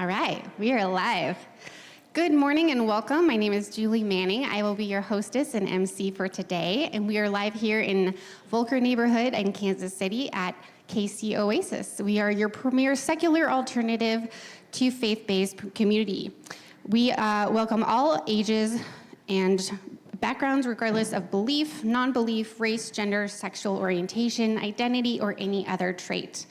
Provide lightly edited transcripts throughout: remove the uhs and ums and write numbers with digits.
All right, we are live. Good morning and welcome. My name is Julie Manning. I will be your hostess and MC for today, and we are live here in Volker neighborhood in Kansas City at KC Oasis. We are your premier secular alternative to faith-based community. We welcome all ages and backgrounds regardless of belief, non-belief, race, gender, sexual orientation, identity, or any other trait.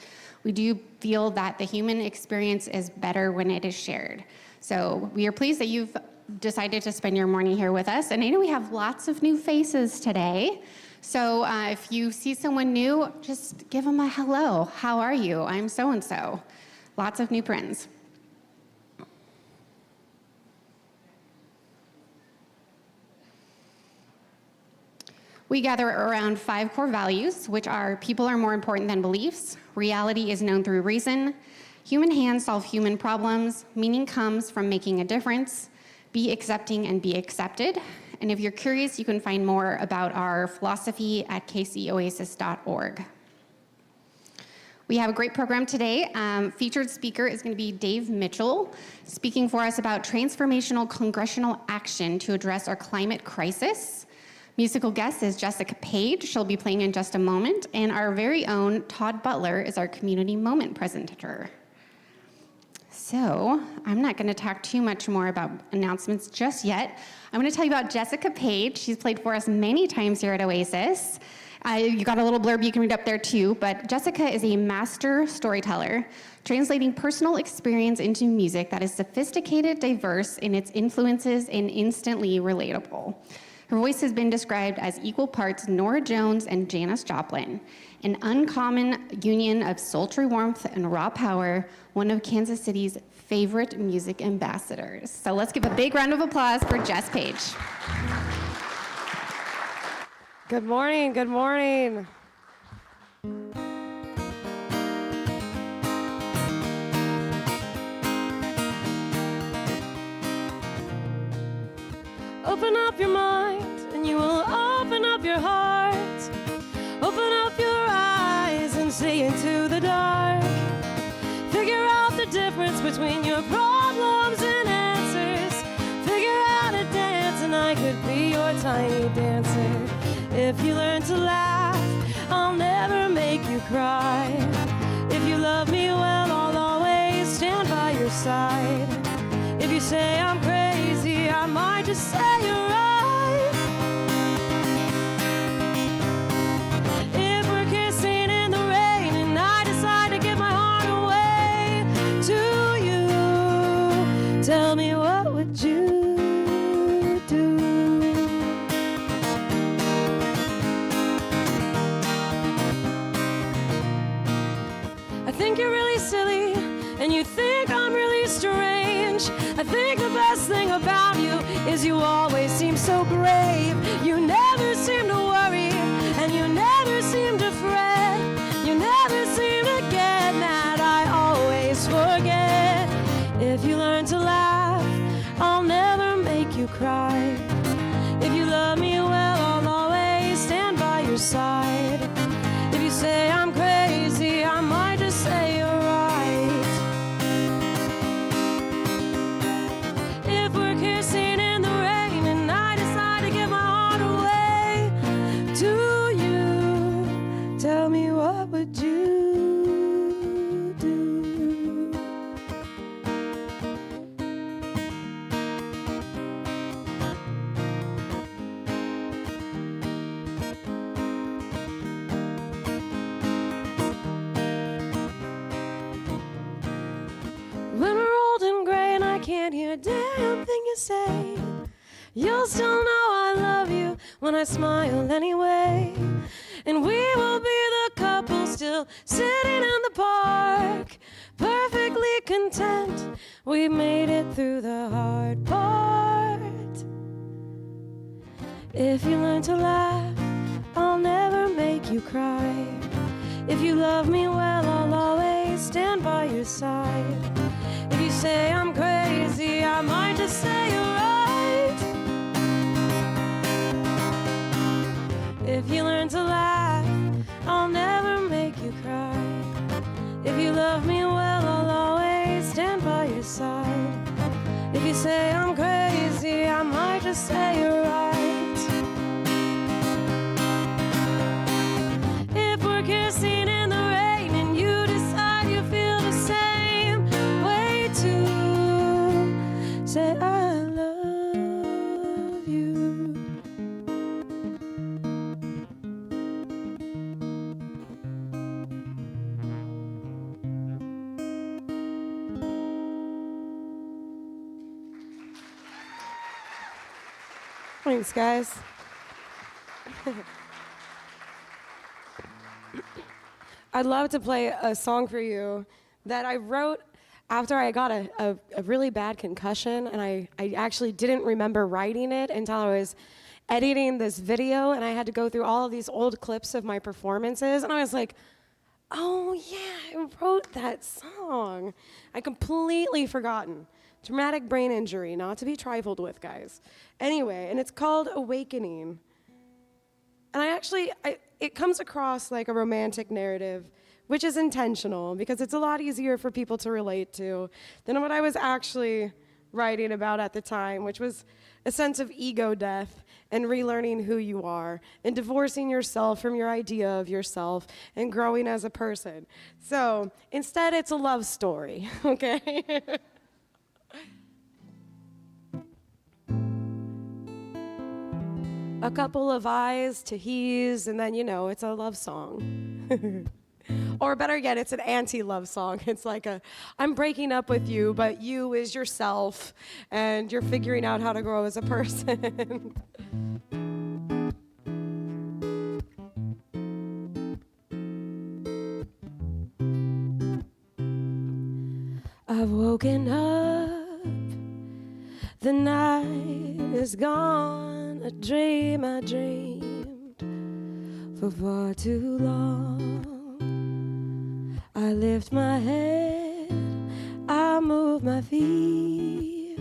We do feel that the human experience is better when it is shared. So we are pleased that you've decided to spend your morning here with us. And I know we have lots of new faces today. So if you see someone new, just give them a hello. How are you? I'm so-and-so. Lots of new friends. We gather around 5 core values, which are people are more important than beliefs, reality is known through reason, human hands solve human problems, meaning comes from making a difference, be accepting and be accepted. And if you're curious, you can find more about our philosophy at kcoasis.org. We have a great program today. Featured speaker is going to be Dave Mitchell, speaking for us about transformational congressional action to address our climate crisis. Musical guest is Jessica Paige. She'll be playing in just a moment. And our very own Todd Butler is our community moment presenter. So I'm not going to talk too much more about announcements just yet. I'm going to tell you about Jessica Paige. She's played for us many times here at Oasis. You got a little blurb you can read up there too, but Jessica is a master storyteller, translating personal experience into music that is sophisticated, diverse in its influences, and instantly relatable. Her voice has been described as equal parts Norah Jones and Janis Joplin, an uncommon union of sultry warmth and raw power, one of Kansas City's favorite music ambassadors. So let's give a big round of applause for Jess Paige. Good morning, good morning. Open up your mind, and you will open up your heart. Open up your eyes and see into the dark. Figure out the difference between your problems and answers. Figure out a dance, and I could be your tiny dancer. If you learn to laugh, I'll never make you cry. If you love me well, I'll always stand by your side. If you say I'm crazy, I might just say you're right. If we're kissing in the rain and I decide to give my heart away to you, tell me what would you do? I think you're really silly and you think I'm really strange. I think the best thing about you is you always seem so brave. You never seem to worry, and you never seem to fret. You never seem to get mad, I always forget. If you learn to laugh, I'll never make you cry. If you love me well, I'll always stand by your side. If you say I'm crazy, I might just say you're right. If we're kissing in the rain and I decide to give my heart away to you, tell me what would you do? When we're old and gray and I can't hear a damn thing you say, you'll still know I love you when I smile anyway. And we will be the couple still sitting in the park, perfectly content. We made it through the hard part. If you learn to laugh, I'll never make you cry. If you love me well, I'll always stand by your side. If you say I'm crazy, I might just say you're right. If you learn to laugh, I'll never make you cry. If you love me well, I'll always stand by your side. If you say I'm crazy, I might just say you're right. If we're kissing in the rain and you decide you feel the same way too, say I love you. Thanks, guys. I'd love to play a song for you that I wrote after I got a really bad concussion, and I actually didn't remember writing it until I was editing this video, and I had to go through all of these old clips of my performances, and I was like, oh yeah, I wrote that song. I completely forgotten. Traumatic brain injury, not to be trifled with, guys. Anyway, and it's called Awakening. And it comes across like a romantic narrative, which is intentional because it's a lot easier for people to relate to than what I was actually writing about at the time, which was a sense of ego death and relearning who you are and divorcing yourself from your idea of yourself and growing as a person. So instead, it's a love story, okay? A couple of I's to he's, and then, it's a love song. Or better yet, it's an anti-love song. It's like I'm breaking up with you, but you is yourself, and you're figuring out how to grow as a person. I've woken up, the night is gone. A dream I dreamed for far too long. I lift my head, I move my feet.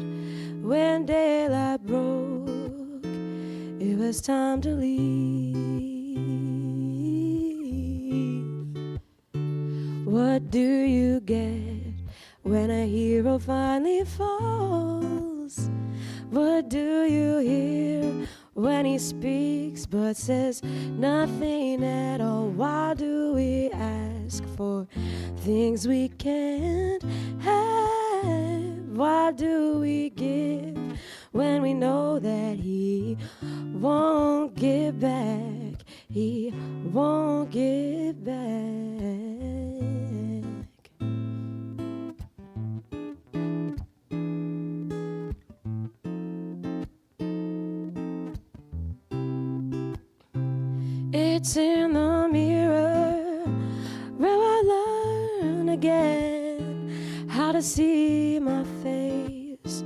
When daylight broke, it was time to leave. What do you get when a hero finally falls? What do you hear when he speaks but says nothing at all? Why do we ask for things we can't have? Why do we give when we know that he won't give back? He won't give back. It's in the mirror where I learn again how to see my face,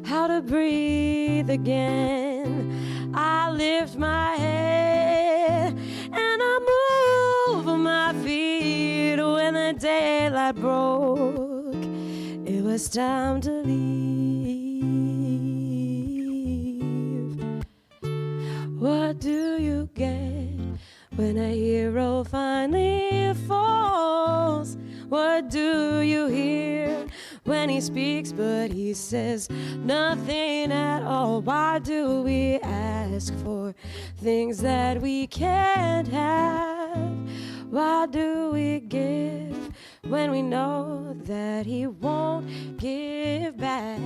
how to breathe again. I lift my head and I move my feet. When the daylight broke, it was time to leave. What do you get when a hero finally falls? What do you hear when he speaks but he says nothing at all? Why do we ask for things that we can't have? Why do we give when we know that he won't give back?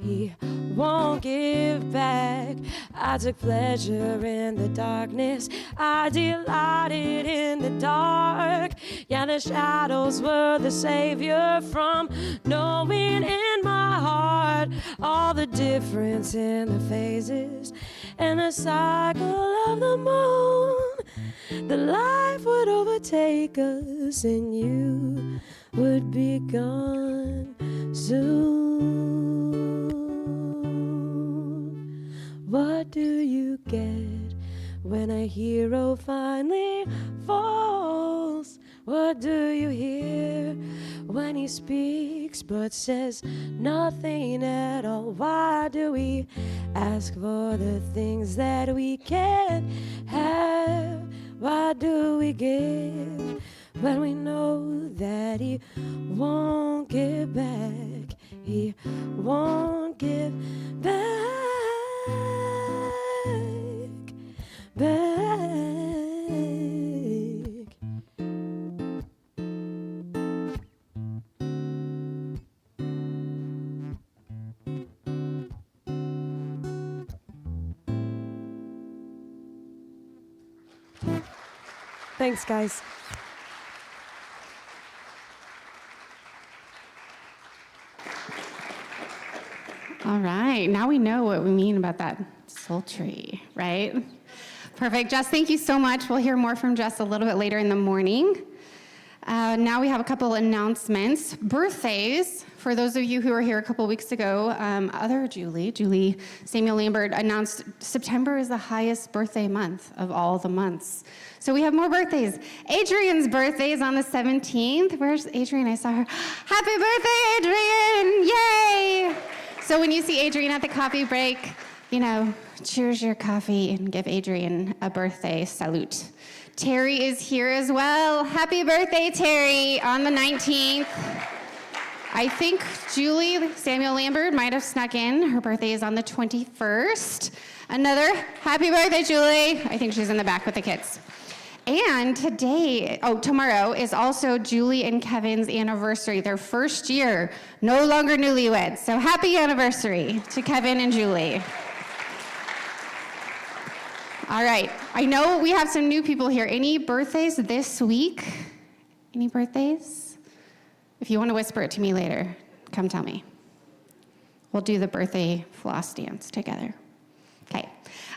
He won't give back. I took pleasure in the darkness, I delighted in the dark. Yeah, the shadows were the savior from knowing in my heart all the difference in the phases and the cycle of the moon. The life would overtake us and you would be gone soon. What do you get when a hero finally falls? What do you hear when he speaks but says nothing at all? Why do we ask for the things that we can't have? Why do we give when we know that he won't give back? he won't give back. Thanks, guys. All right, now we know what we mean about that sultry, right? Perfect. Jess, thank you so much. We'll hear more from Jess a little bit later in the morning. Now we have a couple announcements. Birthdays, for those of you who were here a couple weeks ago, other Julie Samuel Lambert announced September is the highest birthday month of all the months. So we have more birthdays. Adrian's birthday is on the 17th. Where's Adrian? I saw her. Happy birthday, Adrian! Yay! So when you see Adrian at the coffee break, cheers your coffee and give Adrian a birthday salute. Terry is here as well. Happy birthday, Terry, on the 19th. I think Julie Samuel Lambert might have snuck in. Her birthday is on the 21st. Another happy birthday, Julie. I think she's in the back with the kids. And tomorrow is also Julie and Kevin's anniversary, their first year, no longer newlyweds. So happy anniversary to Kevin and Julie. All right, I know we have some new people here. Any birthdays this week? Any birthdays? If you want to whisper it to me later, come tell me. We'll do the birthday floss dance together. Okay.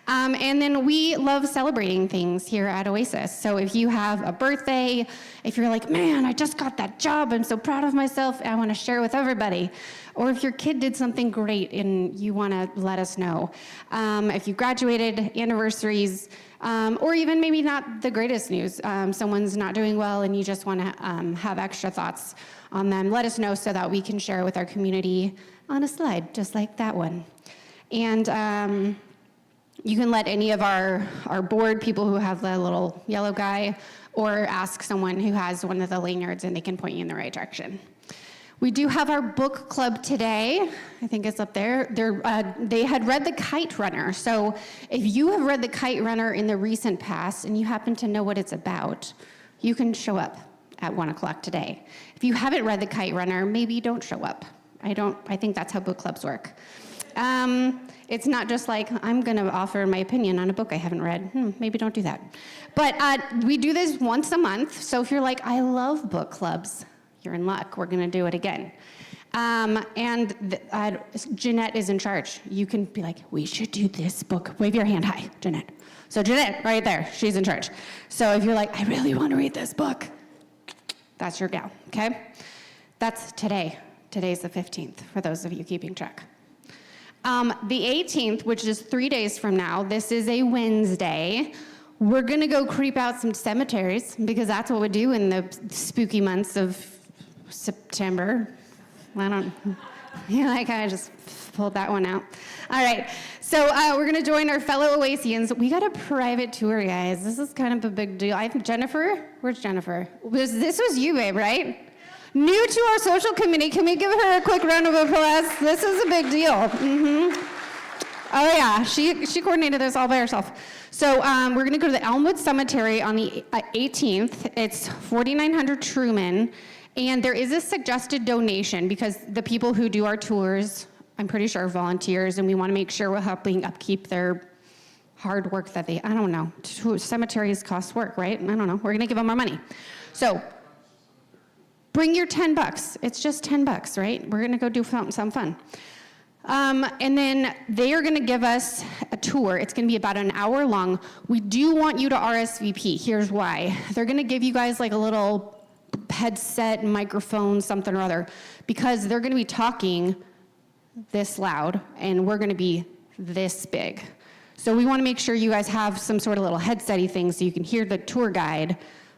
And then we love celebrating things here at Oasis. So if you have a birthday, if you're like, man, I just got that job, I'm so proud of myself, I want to share with everybody. Or if your kid did something great and you want to let us know. If you graduated, anniversaries, or even maybe not the greatest news, someone's not doing well and you just want to have extra thoughts on them, let us know so that we can share with our community on a slide, just like that one. And you can let any of our board people who have the little yellow guy, or ask someone who has one of the lanyards and they can point you in the right direction. We do have our book club today. I think it's up there. They had read The Kite Runner. So if you have read The Kite Runner in the recent past and you happen to know what it's about, you can show up at 1 o'clock today. If you haven't read The Kite Runner, maybe don't show up. I think that's how book clubs work. It's not just like, I'm going to offer my opinion on a book I haven't read. Maybe don't do that. But we do this once a month. So if you're like, I love book clubs, you're in luck. We're going to do it again. Jeanette is in charge. You can be like, we should do this book. Wave your hand high, Jeanette. So Jeanette, right there, she's in charge. So if you're like, I really want to read this book, that's your gal, okay? That's today. Today's the 15th, for those of you keeping track. The 18th, which is 3 days from now, this is a Wednesday. We're going to go creep out some cemeteries, because that's what we do in the spooky months of September. I just pulled that one out. All right, so we're going to join our fellow Oasians. We got a private tour, guys. This is kind of a big deal. I think Jennifer, where's Jennifer? This was you, babe, right? New to our social committee. Can we give her a quick round of applause? This is a big deal. Oh yeah, she coordinated this all by herself. So we're going to go to the Elmwood Cemetery on the 18th. It's 4900 Truman, and there is a suggested donation because the people who do our tours, I'm pretty sure, are volunteers, and we want to make sure we're helping upkeep their hard work that I don't know. Cemeteries cost work, right? I don't know. We're going to give them our money. So bring your $10. It's just $10, right? We're going to go do some fun. And then they are going to give us a tour. It's going to be about an hour long. We do want you to RSVP. Here's why. They're going to give you guys like a little headset, microphone, something or other, because they're going to be talking this loud, and we're going to be this big. So we want to make sure you guys have some sort of little headset-y thing so you can hear the tour guide.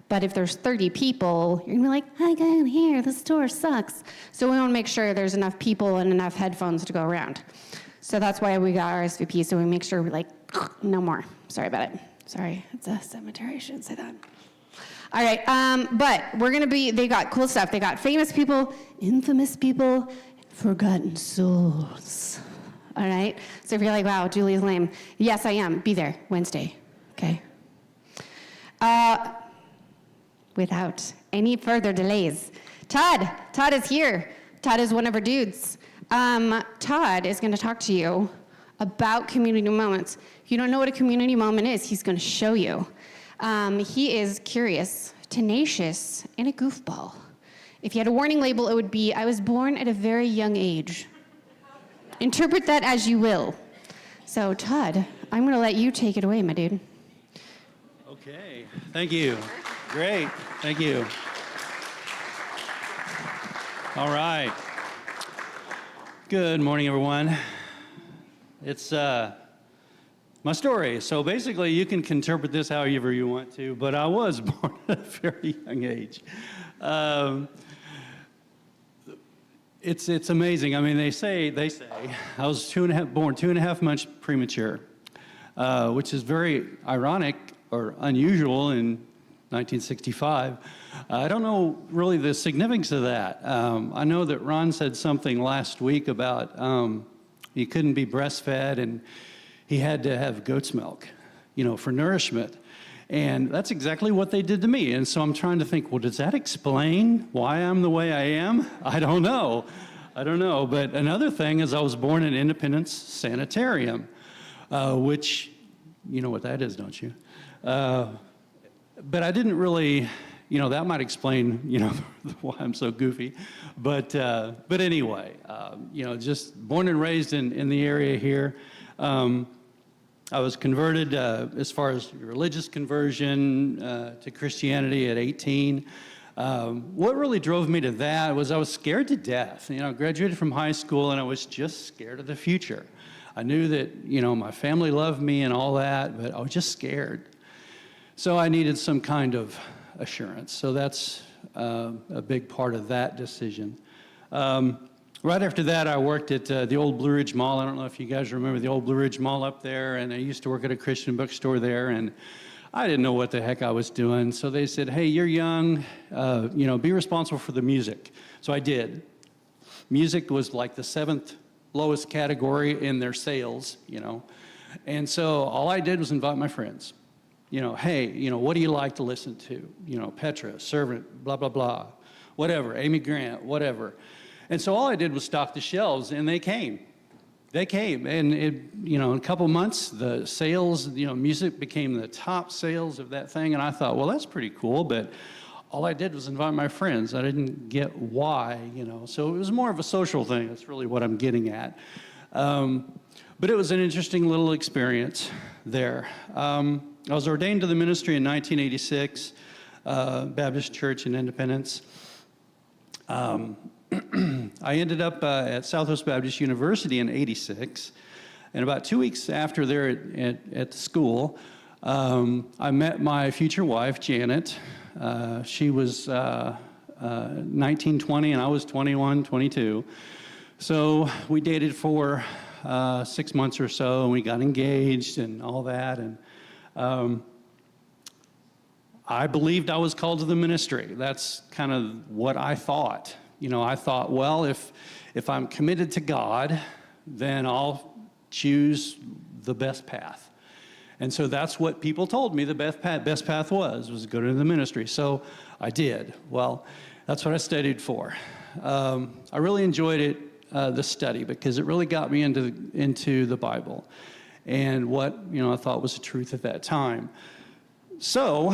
But if there's 30 people, you're gonna be like, I can't hear, this tour sucks. So we wanna make sure there's enough people and enough headphones to go around. So that's why we got RSVP, so we make sure we're like, no more. Sorry about it. Sorry, it's a cemetery, I shouldn't say that. All right, but we're gonna they got cool stuff. They got famous people, infamous people, forgotten souls. All right? So if you're like, wow, Julie's lame. Yes, I am. Be there Wednesday. Okay? Without any further delays, Todd is here. Todd is one of our dudes. Todd is going to talk to you about community moments. If you don't know what a community moment is, he's going to show you. He is curious, tenacious, and a goofball. If you had a warning label, it would be, I was born at a very young age. Interpret that as you will. So, Todd, I'm going to let you take it away, my dude. Okay, thank you. Great, thank you. All right. Good morning, everyone. It's my story. So basically, you can interpret this however you want to, but I was born at a very young age. It's amazing. I mean, they say I was born 2.5 months premature, which is very ironic or unusual in 1965. I don't know really the significance of that. I know that Ron said something last week about he couldn't be breastfed and he had to have goat's milk, for nourishment. And that's exactly what they did to me. And so I'm trying to think, well, does that explain why I'm the way I am? I don't know. But another thing is I was born in Independence Sanitarium, which, you know what that is, don't you? But I didn't really, that might explain, why I'm so goofy. But anyway, just born and raised in the area here. I was converted as far as religious conversion to Christianity at 18. What really drove me to that was I was scared to death. I graduated from high school and I was just scared of the future. I knew that, my family loved me and all that, but I was just scared. So I needed some kind of assurance. So that's a big part of that decision. Right after that, I worked at the old Blue Ridge Mall. I don't know if you guys remember the old Blue Ridge Mall up there, and I used to work at a Christian bookstore there, and I didn't know what the heck I was doing. So they said, hey, you're young, be responsible for the music. So I did. Music was like the 7th lowest category in their sales, And so all I did was invite my friends. Hey, what do you like to listen to? Petra, Servant, blah, blah, blah, whatever, Amy Grant, whatever. And so all I did was stock the shelves, and they came. And in a couple months, the sales, music became the top sales of that thing. And I thought, well, that's pretty cool. But all I did was invite my friends. I didn't get why, So it was more of a social thing. That's really what I'm getting at. But it was an interesting little experience there. I was ordained to the ministry in 1986, Baptist Church in Independence. I ended up at Southwest Baptist University in 86, and about 2 weeks after there at the school, I met my future wife, Janet. She was 19, 20, and I was 21, 22. So we dated for 6 months or so, and we got engaged and all that, and I believed I was called to the ministry. That's kind of what I thought. I thought, well, if I'm committed to God, then I'll choose the best path. And so that's what people told me the best path was go to the ministry. So I did. Well, that's what I studied for. I really enjoyed it, the study, because it really got me into the Bible and what, I thought was the truth at that time. So,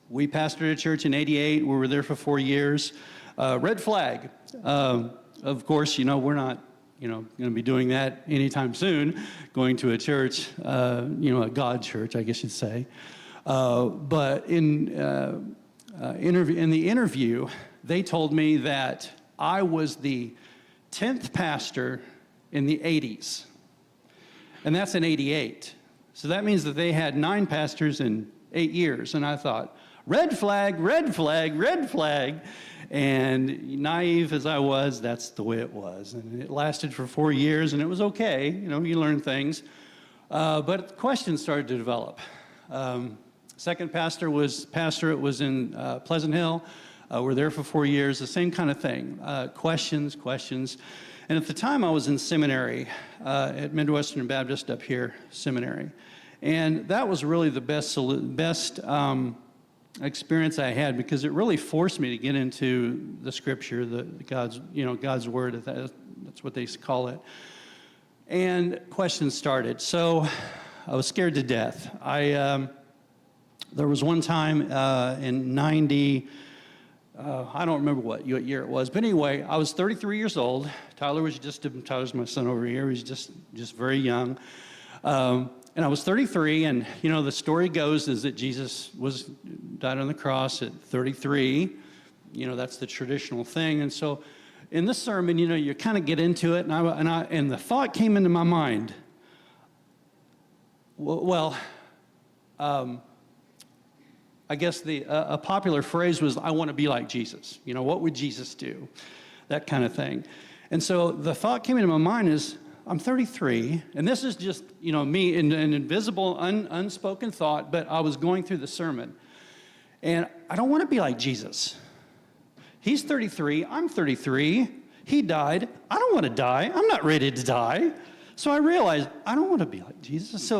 we pastored a church in 88. We were there for 4 years. Red flag. Of course, we're not, going to be doing that anytime soon, going to a church, a God church, I guess you'd say. But in the interview, they told me that I was the 10th pastor in the 80s. And that's in 88. So that means that they had 9 pastors in 8 years. And I thought, red flag, red flag, red flag. And naive as I was, that's the way it was. And it lasted for 4 years, and it was okay. You learn things. But questions started to develop. Second pastorate was in Pleasant Hill. Were there for 4 years, the same kind of thing. Questions. And at the time, I was in seminary at Midwestern Baptist up here, seminary. And that was really the best experience I had, because it really forced me to get into the Scripture, God's Word. That's what they call it. And questions started. So I was scared to death. There was one time in 90. I don't remember what year it was, but anyway, I was 33 years old. Tyler's my son over here. He was just very young. And I was 33, and the story goes is that Jesus died on the cross at 33. That's the traditional thing. And so in this sermon, you kind of get into it, and the thought came into my mind. I guess a popular phrase was, I want to be like Jesus. What would Jesus do? That kind of thing. And so the thought came into my mind is, I'm 33, and this is just, me in an invisible, unspoken thought, but I was going through the sermon. And I don't want to be like Jesus. He's 33, I'm 33. He died. I don't want to die. I'm not ready to die. So I realized I don't want to be like Jesus.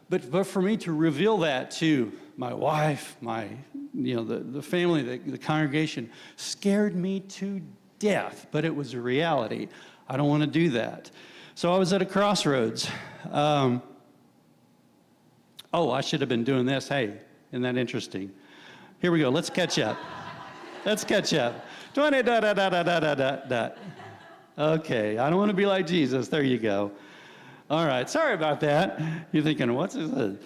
But for me to reveal that to my wife, the family, the congregation, scared me to death, but it was a reality. I don't want to do that. So I was at a crossroads. I should have been doing this. Hey, isn't that interesting? Here we go. Let's catch up. 20, Okay, I don't want to be like Jesus. There you go. All right, sorry about that. You're thinking, what's this?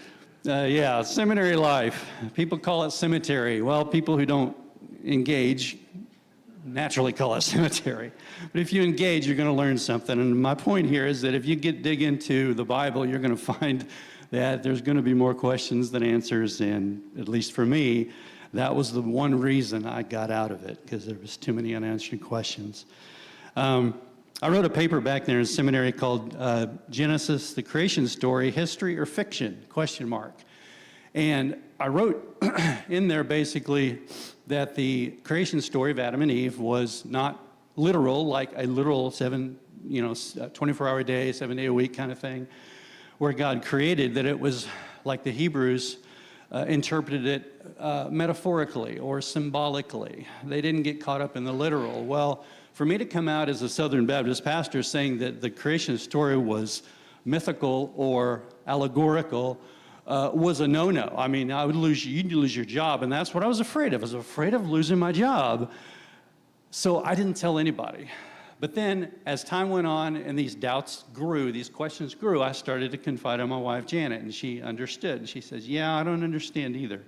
Seminary life. People call it cemetery. Well, people who don't engage naturally call it cemetery. But if you engage, you're going to learn something. And my point here is that if you dig into the Bible, you're going to find that there's going to be more questions than answers. And at least for me, that was the one reason I got out of it, because there was too many unanswered questions. I wrote a paper back there in seminary called Genesis, the Creation Story, History or Fiction? ? And I wrote in there basically that the creation story of Adam and Eve was not literal, like a literal 24-hour day, 7-day a week kind of thing, where God created, that it was like the Hebrews interpreted it metaphorically or symbolically. They didn't get caught up in the literal. Well, for me to come out as a Southern Baptist pastor saying that the creation story was mythical or allegorical was a no-no. I mean, you'd lose your job, and that's what I was afraid of. I was afraid of losing my job. So I didn't tell anybody. But then, as time went on and these doubts grew, these questions grew, I started to confide in my wife, Janet, and she understood. And she says, I don't understand either.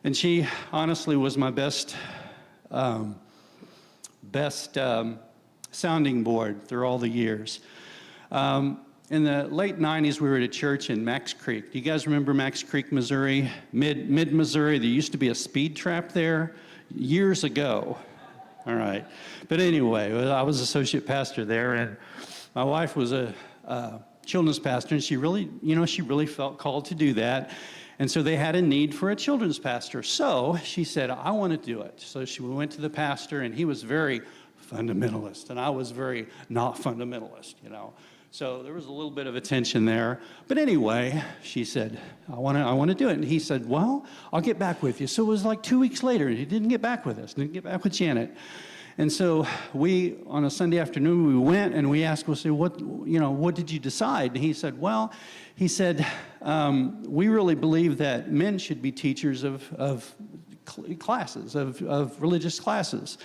And she honestly was my best sounding board through all the years. In the late 90s, we were at a church in Max Creek. Do you guys remember Max Creek, Missouri? Mid-Missouri. There used to be a speed trap there years ago. All right. But anyway, I was associate pastor there, and my wife was a children's pastor, and she really felt called to do that. And so they had a need for a children's pastor. So she said, I want to do it. So we went to the pastor, and he was very fundamentalist, and I was very not fundamentalist, So there was a little bit of a tension there. But anyway, she said, I want to do it. And he said, well, I'll get back with you. So it was like 2 weeks later, and he didn't get back with us, didn't get back with Janet. And so on a Sunday afternoon, we went and we asked, what did you decide? And he said, we really believe that men should be teachers of classes, of religious classes.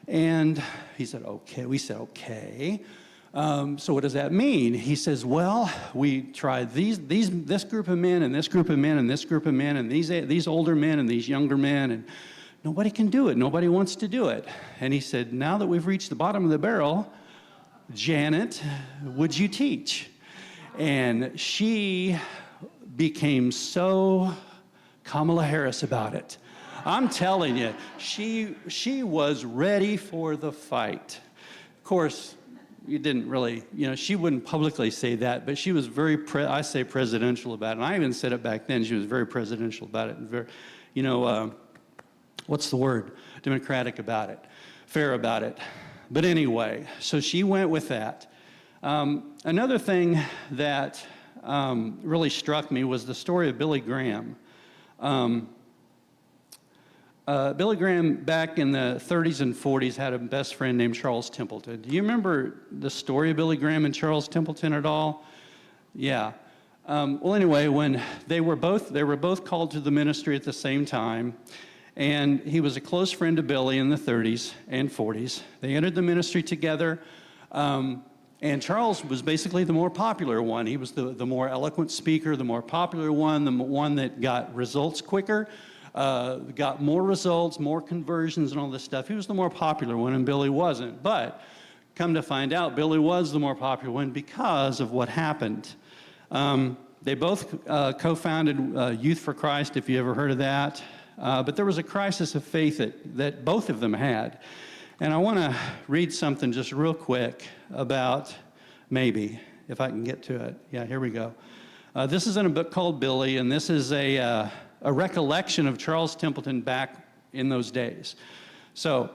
And he said, okay. We said, okay. So what does that mean? He says, well, we tried this group of men and this group of men and this group of men and these older men and these younger men, and nobody can do it. Nobody wants to do it. And he said, now that we've reached the bottom of the barrel, Janet, would you teach? And she became so Kamala Harris about it. I'm telling you, she was ready for the fight. Of course, you didn't really, she wouldn't publicly say that, but she was very, presidential about it. And I even said it back then. She was very presidential about it. And very, what's the word? Democratic about it, fair about it. But anyway, so she went with that. Another thing that really struck me was the story of Billy Graham. Billy Graham, back in the 30s and 40s, had a best friend named Charles Templeton. Do you remember the story of Billy Graham and Charles Templeton at all? Yeah. Well, anyway, when they were both called to the ministry at the same time, and he was a close friend of Billy in the 30s and 40s. They entered the ministry together, and Charles was basically the more popular one. He was the more eloquent speaker, the more popular one, the one that got results quicker, got more results, more conversions and all this stuff. He was the more popular one, and Billy wasn't. But come to find out, Billy was the more popular one because of what happened. They both co-founded Youth for Christ, if you ever heard of that. But there was a crisis of faith that both of them had. And I want to read something just real quick about, maybe, if I can get to it. Yeah, here we go. This is in a book called Billy, and this is a recollection of Charles Templeton back in those days. So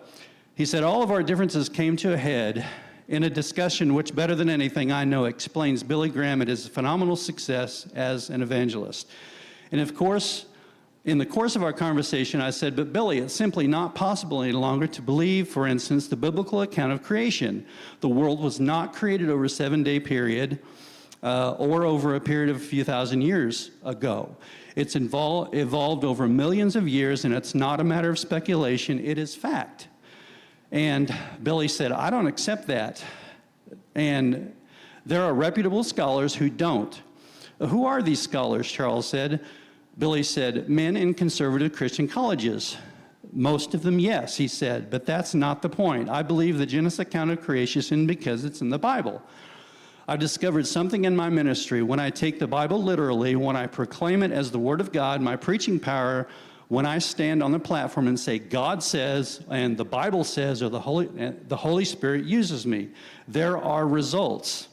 he said, all of our differences came to a head in a discussion which, better than anything I know, explains Billy Graham and his phenomenal success as an evangelist. And of course, in the course of our conversation, I said, but Billy, it's simply not possible any longer to believe, for instance, the biblical account of creation. The world was not created over a 7-day period or over a period of a few thousand years ago. It's evolved over millions of years, and it's not a matter of speculation, it is fact. And Billy said, I don't accept that. And there are reputable scholars who don't. Who are these scholars, Charles said. Billy said, men in conservative Christian colleges. Most of them, yes, he said, but that's not the point. I believe the Genesis account of creation because it's in the Bible. I've discovered something in my ministry when I take the Bible literally, when I proclaim it as the Word of God, my preaching power, when I stand on the platform and say, God says, and the Bible says, or the Holy Spirit uses me, there are results.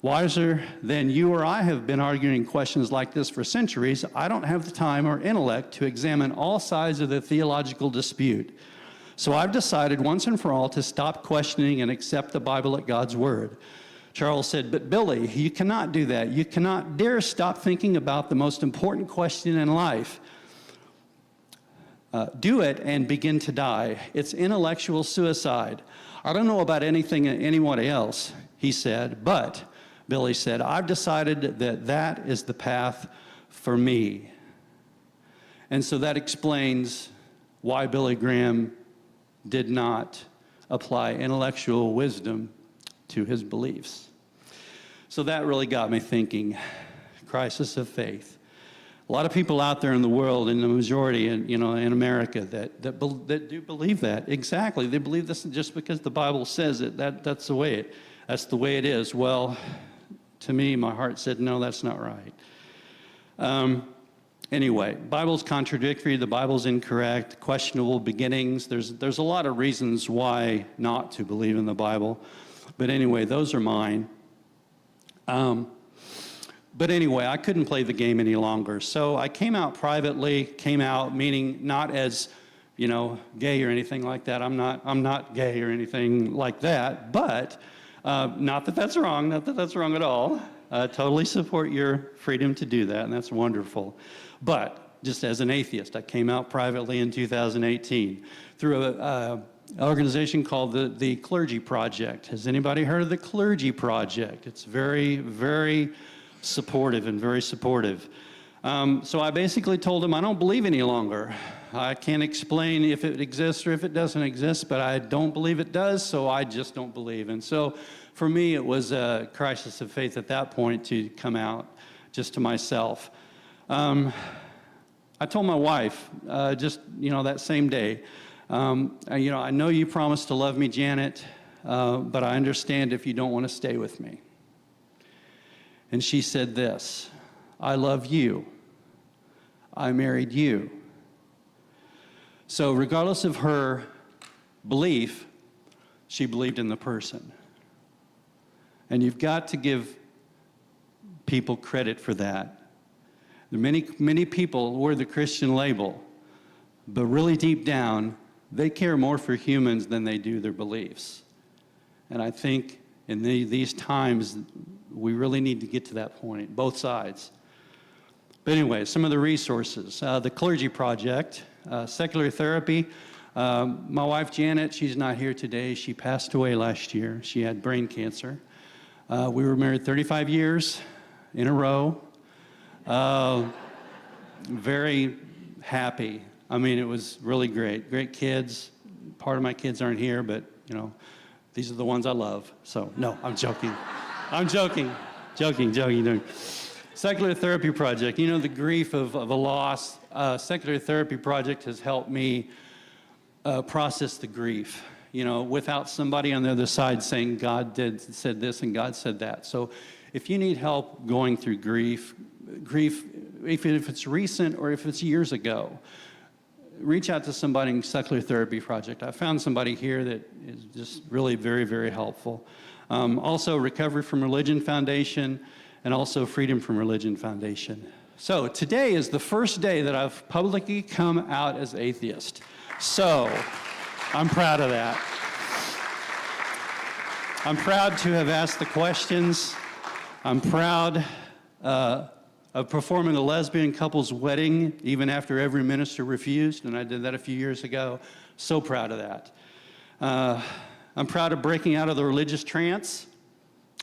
Wiser than you or I have been arguing questions like this for centuries, I don't have the time or intellect to examine all sides of the theological dispute. So I've decided once and for all to stop questioning and accept the Bible at God's Word. Charles said, but Billy, you cannot do that. You cannot dare stop thinking about the most important question in life. Do it and begin to die. It's intellectual suicide. I don't know about anyone else, he said, but Billy said, I've decided that that is the path for me. And so that explains why Billy Graham did not apply intellectual wisdom to his beliefs. So that really got me thinking, crisis of faith. A lot of people out there in the world, in the majority, in America, that do believe that. Exactly, they believe this just because the Bible says it. That's the way it is. Well, to me, my heart said, no, that's not right. Anyway, Bible's contradictory, the Bible's incorrect, questionable beginnings. There's a lot of reasons why not to believe in the Bible. But anyway, those are mine. But anyway, I couldn't play the game any longer. So I came out privately, meaning not as, gay or anything like that. I'm not gay or anything like that, but not that that's wrong, not that that's wrong at all. I totally support your freedom to do that, and that's wonderful. But just as an atheist, I came out privately in 2018 through an organization called the Clergy Project. Has anybody heard of the Clergy Project? It's very, very supportive and very supportive. So I basically told him I don't believe any longer. I can't explain if it exists or if it doesn't exist, but I don't believe it does, so I just don't believe. And so for me, it was a crisis of faith at that point to come out just to myself. I told my wife that same day, I know you promised to love me, Janet, but I understand if you don't want to stay with me. And she said this, I love you. I married you. So regardless of her belief, she believed in the person. And you've got to give people credit for that. There are many people wear the Christian label, but really deep down, they care more for humans than they do their beliefs. And I think in these times, we really need to get to that point, both sides. But anyway, some of the resources. The Clergy Project, secular therapy. My wife, Janet, she's not here today. She passed away last year. She had brain cancer. We were married 35 years in a row. Very happy. I mean, it was really great. Great kids. Part of my kids aren't here, but, you know, these are the ones I love. So, no, I'm joking. I'm joking. Joking. Secular Therapy Project. You know, the grief of a loss. Secular Therapy Project has helped me process the grief. You know, without somebody on the other side saying God said this and God said that. So if you need help going through grief, if it's recent or if it's years ago, reach out to somebody in Secular Therapy Project. I found somebody here that is just really very, very helpful. Also, Recovery from Religion Foundation and also Freedom from Religion Foundation. So today is the first day that I've publicly come out as atheist. So I'm proud of that. I'm proud to have asked the questions. I'm proud of performing a lesbian couple's wedding even after every minister refused, and I did that a few years ago. So proud of that. I'm proud of breaking out of the religious trance.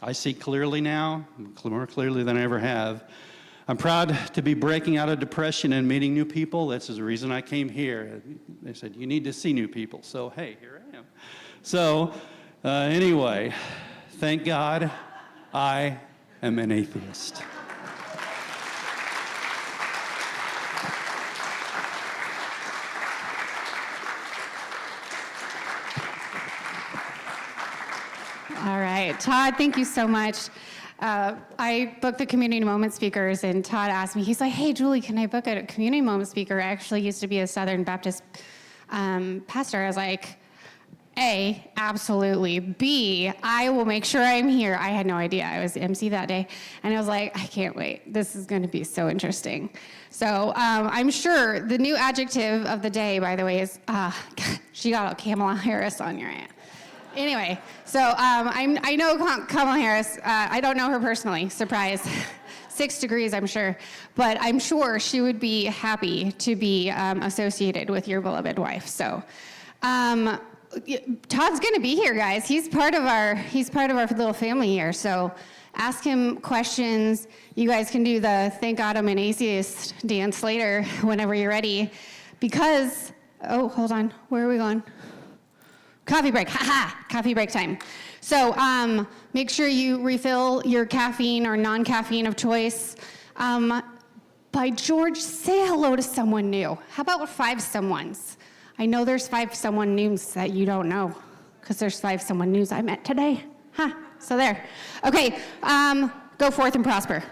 I see clearly now, more clearly than I ever have. I'm proud to be breaking out of depression and meeting new people. That's the reason I came here. They said, you need to see new people. So, hey, here I am. So, anyway, thank God I am an atheist. All right, Todd, thank you so much. I booked the community moment speakers, and Todd asked me, he's like, hey, Julie, can I book a community moment speaker? I actually used to be a Southern Baptist pastor. I was like, A, absolutely. B, I will make sure I'm here. I had no idea. I was MC that day, and I was like, I can't wait. This is going to be so interesting. So I'm sure the new adjective of the day, by the way, is, she got a Kamala Harris on your aunt. Anyway, so I know Kamala Harris. I don't know her personally. Surprise. 6 degrees, I'm sure. But I'm sure she would be happy to be associated with your beloved wife. So Todd's going to be here, guys. He's part of our little family here. So ask him questions. You guys can do the Thank God I'm an Atheist dance later whenever you're ready. Because, oh, hold on. Where are we going? Coffee break, coffee break time. So make sure you refill your caffeine or non-caffeine of choice. By George, say hello to someone new. How about 5 someones? I know there's 5 someone news that you don't know, because there's 5 someone news I met today. So there. Okay, go forth and prosper.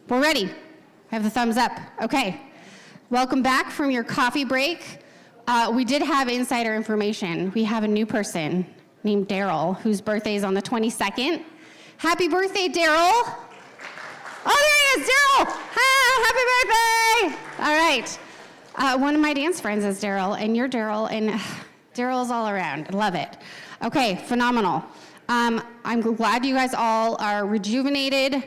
We're ready. I have the thumbs up. Okay. Welcome back from your coffee break. We did have insider information. We have a new person named Daryl, whose birthday is on the 22nd. Happy birthday, Daryl. Oh, there he is, Daryl. Happy birthday. All right. One of my dance friends is Daryl, and you're Daryl, and Daryl's all around. I love it. Okay, phenomenal. I'm glad you guys all are rejuvenated,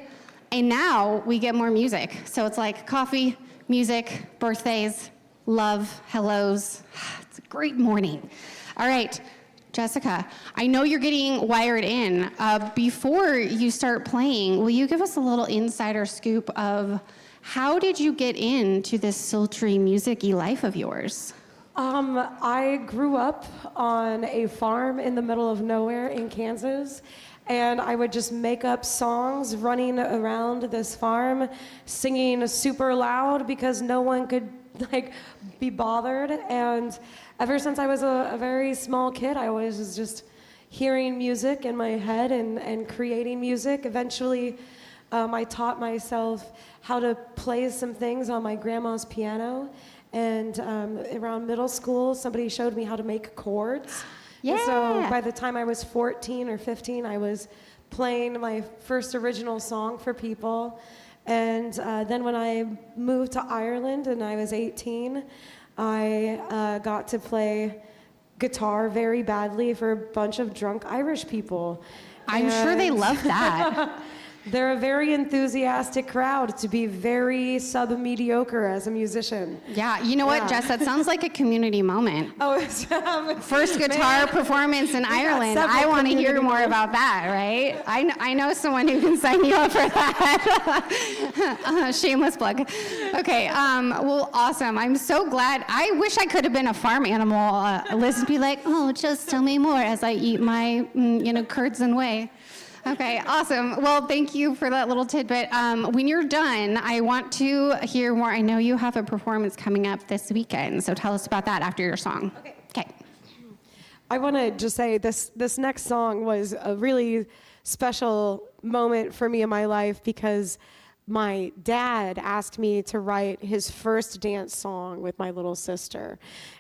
and now we get more music. So it's like coffee, music, birthdays, love, hellos. It's a great morning. All right, Jessica, I know you're getting wired in. Before you start playing, will you give us a little insider scoop of how did you get into this sultry, music-y life of yours? I grew up on a farm in the middle of nowhere in Kansas, and I would just make up songs running around this farm, singing super loud because no one could be bothered. And ever since I was a very small kid, I always was just hearing music in my head and creating music. Eventually, I taught myself how to play some things on my grandma's piano. And around middle school, somebody showed me how to make chords. Yeah. And so by the time I was 14 or 15, I was playing my first original song for people. And then when I moved to Ireland and I was 18, I got to play guitar very badly for a bunch of drunk Irish people. I'm sure they love that. They're a very enthusiastic crowd to be very sub-mediocre as a musician. Yeah, you know what, Jess, that sounds like a community moment. Oh, First guitar performance in Ireland. I want to hear more about that, right? I know someone who can sign you up for that. Shameless plug. Okay, well, awesome. I'm so glad. I wish I could have been a farm animal. Liz would be like, oh, just tell me more as I eat my, curds and whey. Okay, awesome. Well, thank you for that little tidbit. When you're done, I want to hear more. I know you have a performance coming up this weekend, so tell us about that after your song. Okay. I want to just say this next song was a really special moment for me in my life because my dad asked me to write his first dance song with my little sister.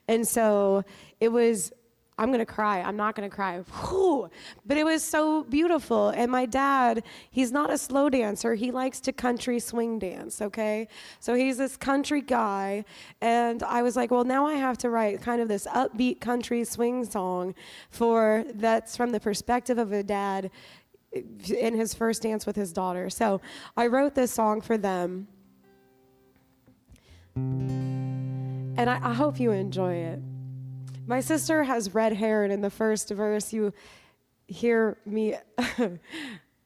And so it was, I'm going to cry. I'm not going to cry. Whew. But it was so beautiful. And my dad, he's not a slow dancer. He likes to country swing dance, okay? So he's this country guy. And I was like, well, now I have to write kind of this upbeat country swing song that's from the perspective of a dad in his first dance with his daughter. So I wrote this song for them. And I hope you enjoy it. My sister has red hair, and in the first verse, you hear me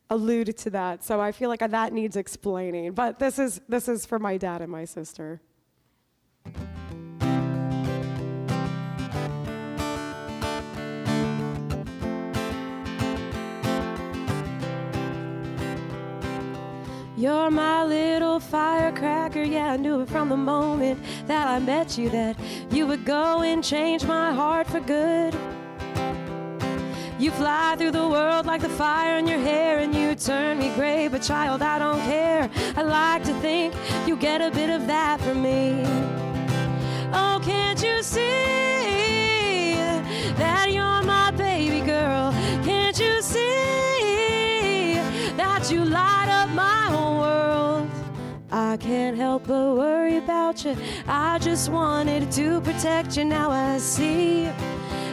allude to that. So I feel like that needs explaining. But this is for my dad and my sister. You're my little firecracker, yeah, I knew it from the moment that I met you that you would go and change my heart for good. You fly through the world like the fire in your hair and you turn me gray, but child, I don't care. I like to think you get a bit of that from me. Oh, can't you see that you're my baby girl? Can't you see that you light up my whole world? I can't help but worry about you. I just wanted to protect you. Now I see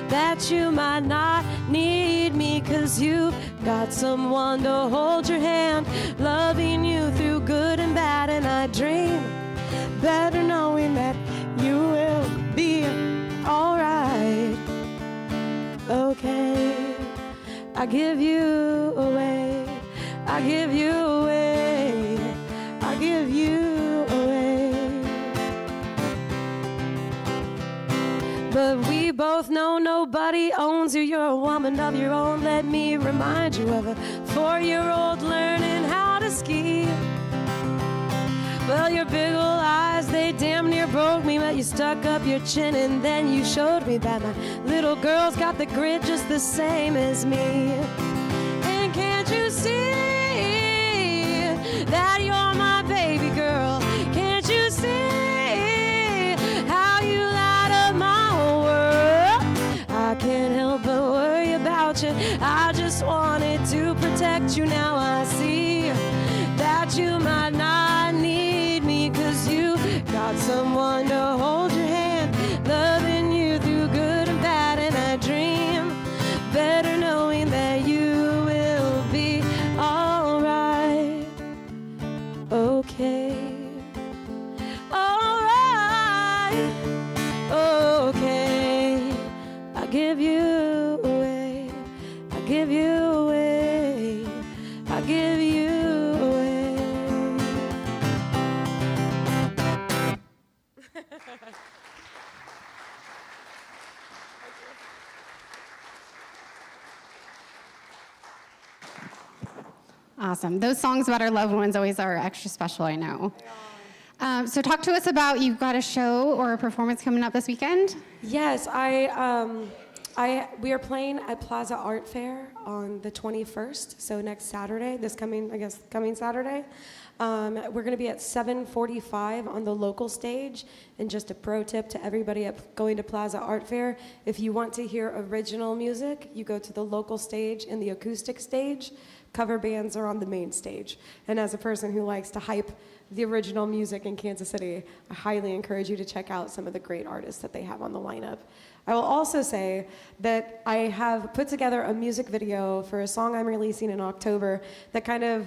that you might not need me, 'cause you've got someone to hold your hand, loving you through good and bad. And I dream better knowing that you will be alright. Okay, I give you away, I give you away, I give you away. But we both know nobody owns you. You're a woman of your own. Let me remind you of a 4-year-old learning how to ski. Well, your big old eyes, they damn near broke me, but you stuck up your chin and then you showed me that my little girl's got the grit just the same as me. And can't you see that you're my baby touch it. I just wanted to protect you. Now I see that you might not need me, 'cause you got someone to hold your hand, loving you through good and bad. And I dream better knowing that you will be alright. Okay. Alright. Okay. I give you away. I give you away. I give you away. Awesome. Those songs about our loved ones always are extra special, I know. So talk to us about, you've got a show or a performance coming up this weekend? Yes, we are playing at Plaza Art Fair on the 21st, so next Saturday, coming Saturday. We're going to be at 7:45 on the local stage. And just a pro tip to everybody going to Plaza Art Fair, if you want to hear original music, you go to the local stage and the acoustic stage. Cover bands are on the main stage. And as a person who likes to hype the original music in Kansas City, I highly encourage you to check out some of the great artists that they have on the lineup. I will also say that I have put together a music video for a song I'm releasing in October that kind of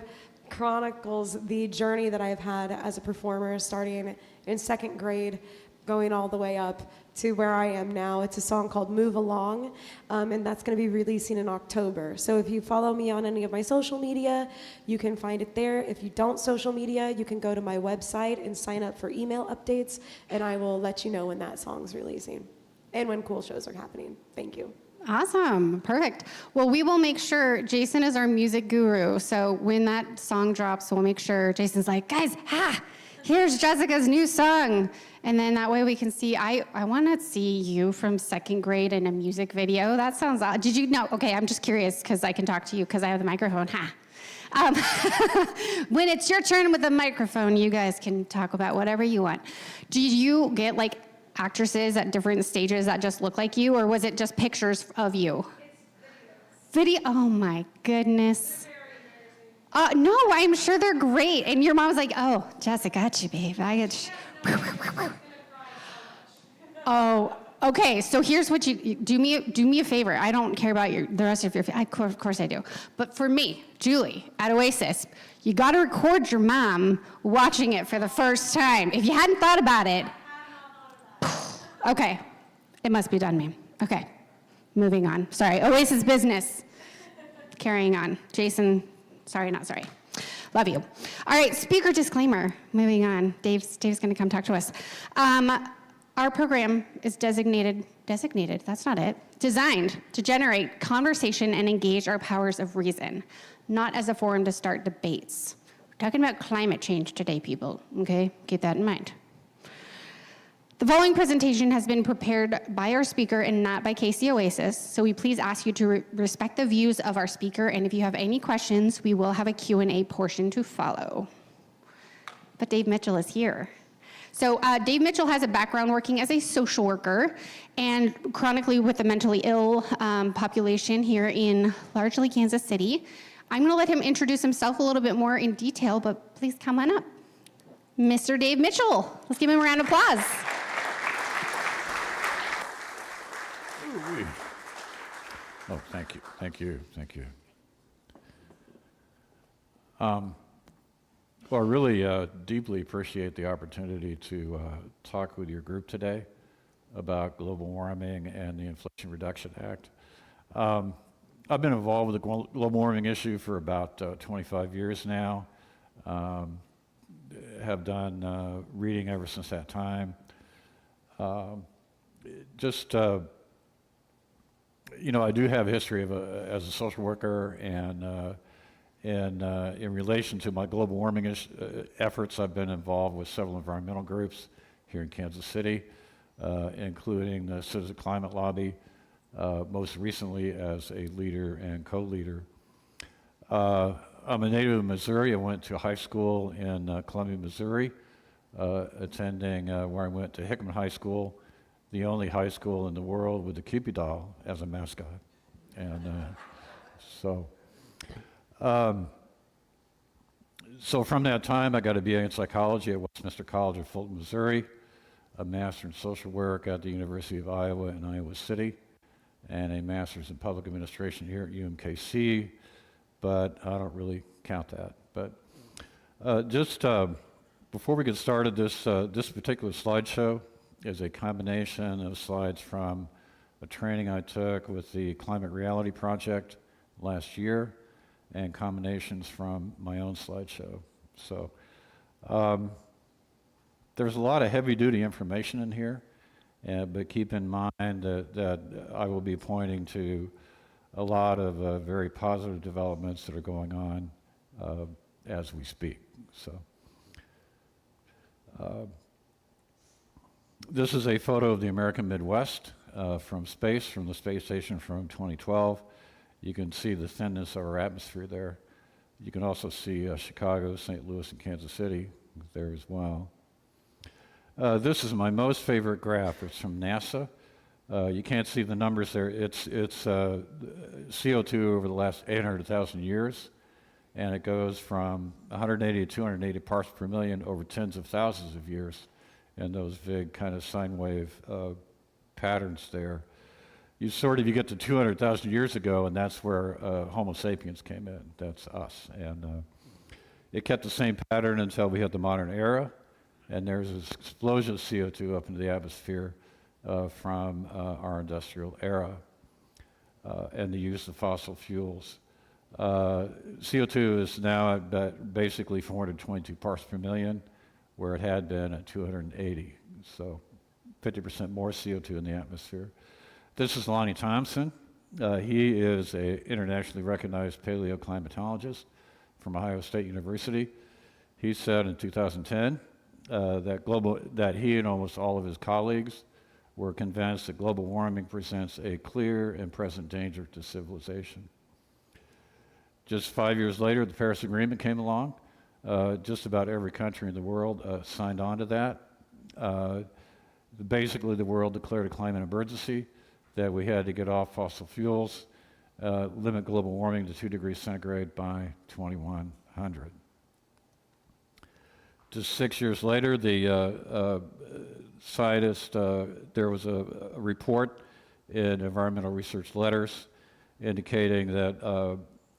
chronicles the journey that I've had as a performer, starting in second grade, going all the way up to where I am now. It's a song called Move Along, and that's going to be releasing in October. So if you follow me on any of my social media, you can find it there. If you don't social media, you can go to my website and sign up for email updates, and I will let you know when that song's releasing and when cool shows are happening. Thank you. Awesome. Perfect. Well, we will make sure, Jason is our music guru, so when that song drops, we'll make sure Jason's like, guys, here's Jessica's new song. And then that way we can see, I want to see you from second grade in a music video. That sounds odd. Did you know? Okay, I'm just curious because I can talk to you because I have the microphone. When it's your turn with the microphone, you guys can talk about whatever you want. Do you get like actresses at different stages that just look like you, or was it just pictures of you? It's video. Oh my goodness. No, I'm sure they're great. And your mom's like, oh, Jess, I got you, babe. Oh, okay. So here's what you do me a favor. I don't care about the rest of your. Of course I do. But for me, Julie at Oasis, you got to record your mom watching it for the first time. If you hadn't thought about it, okay, it must be done, ma'am. Okay, moving on. Sorry, Oasis business. Carrying on, Jason. Sorry, not sorry. Love you. All right, speaker disclaimer. Moving on. Dave's going to come talk to us. Our program is designated, that's not it, designed to generate conversation and engage our powers of reason, not as a forum to start debates. We're talking about climate change today, people, okay? Keep that in mind. The following presentation has been prepared by our speaker and not by KC Oasis, so we please ask you to respect the views of our speaker, and if you have any questions, we will have a Q&A portion to follow. But Dave Mitchell is here. So Dave Mitchell has a background working as a social worker and chronically with the mentally ill population here in largely Kansas City. I'm going to let him introduce himself a little bit more in detail, but please come on up. Mr. Dave Mitchell. Let's give him a round of applause. Oh, thank you, thank you, thank you. Well, I really deeply appreciate the opportunity to talk with your group today about global warming and the Inflation Reduction Act. I've been involved with the global warming issue for about 25 years now. Have done reading ever since that time. You know, I do have a history of as a social worker, and in relation to my global warming efforts, I've been involved with several environmental groups here in Kansas City, including the Citizen Climate Lobby, most recently as a leader and co-leader. I'm a native of Missouri. I went to high school in Columbia, Missouri, attending where I went to Hickman High School, the only high school in the world with a Cupid doll as a mascot. And so, um, so from that time, I got a BA in psychology at Westminster College of Fulton, Missouri, a master in social work at the University of Iowa in Iowa City, and a master's in public administration here at UMKC, but I don't really count that. But just before we get started, this particular slideshow is a combination of slides from a training I took with the Climate Reality Project last year and combinations from my own slideshow. So there's a lot of heavy-duty information in here, but keep in mind that I will be pointing to a lot of very positive developments that are going on as we speak. So this is a photo of the American Midwest from space, from the space station from 2012. You can see the thinness of our atmosphere there. You can also see Chicago, St. Louis, and Kansas City there as well. This is my most favorite graph. It's from NASA. You can't see the numbers there. It's CO2 over the last 800,000 years, and it goes from 180 to 280 parts per million over tens of thousands of years, and those big kind of sine wave patterns there. You get to 200,000 years ago, and that's where Homo sapiens came in. That's us. And it kept the same pattern until we hit the modern era, and there's this explosion of CO2 up into the atmosphere from our industrial era and the use of fossil fuels. CO2 is now at basically 422 parts per million, where it had been at 280. So 50% more CO2 in the atmosphere. This is Lonnie Thompson. He is an internationally recognized paleoclimatologist from Ohio State University. He said in 2010 that he and almost all of his colleagues were convinced that global warming presents a clear and present danger to civilization. Just 5 years later, the Paris Agreement came along. Just about every country in the world signed on to that. Basically, the world declared a climate emergency, that we had to get off fossil fuels, limit global warming to 2 degrees centigrade by 2100. Just 6 years later, the scientists, there was a report in Environmental Research Letters indicating that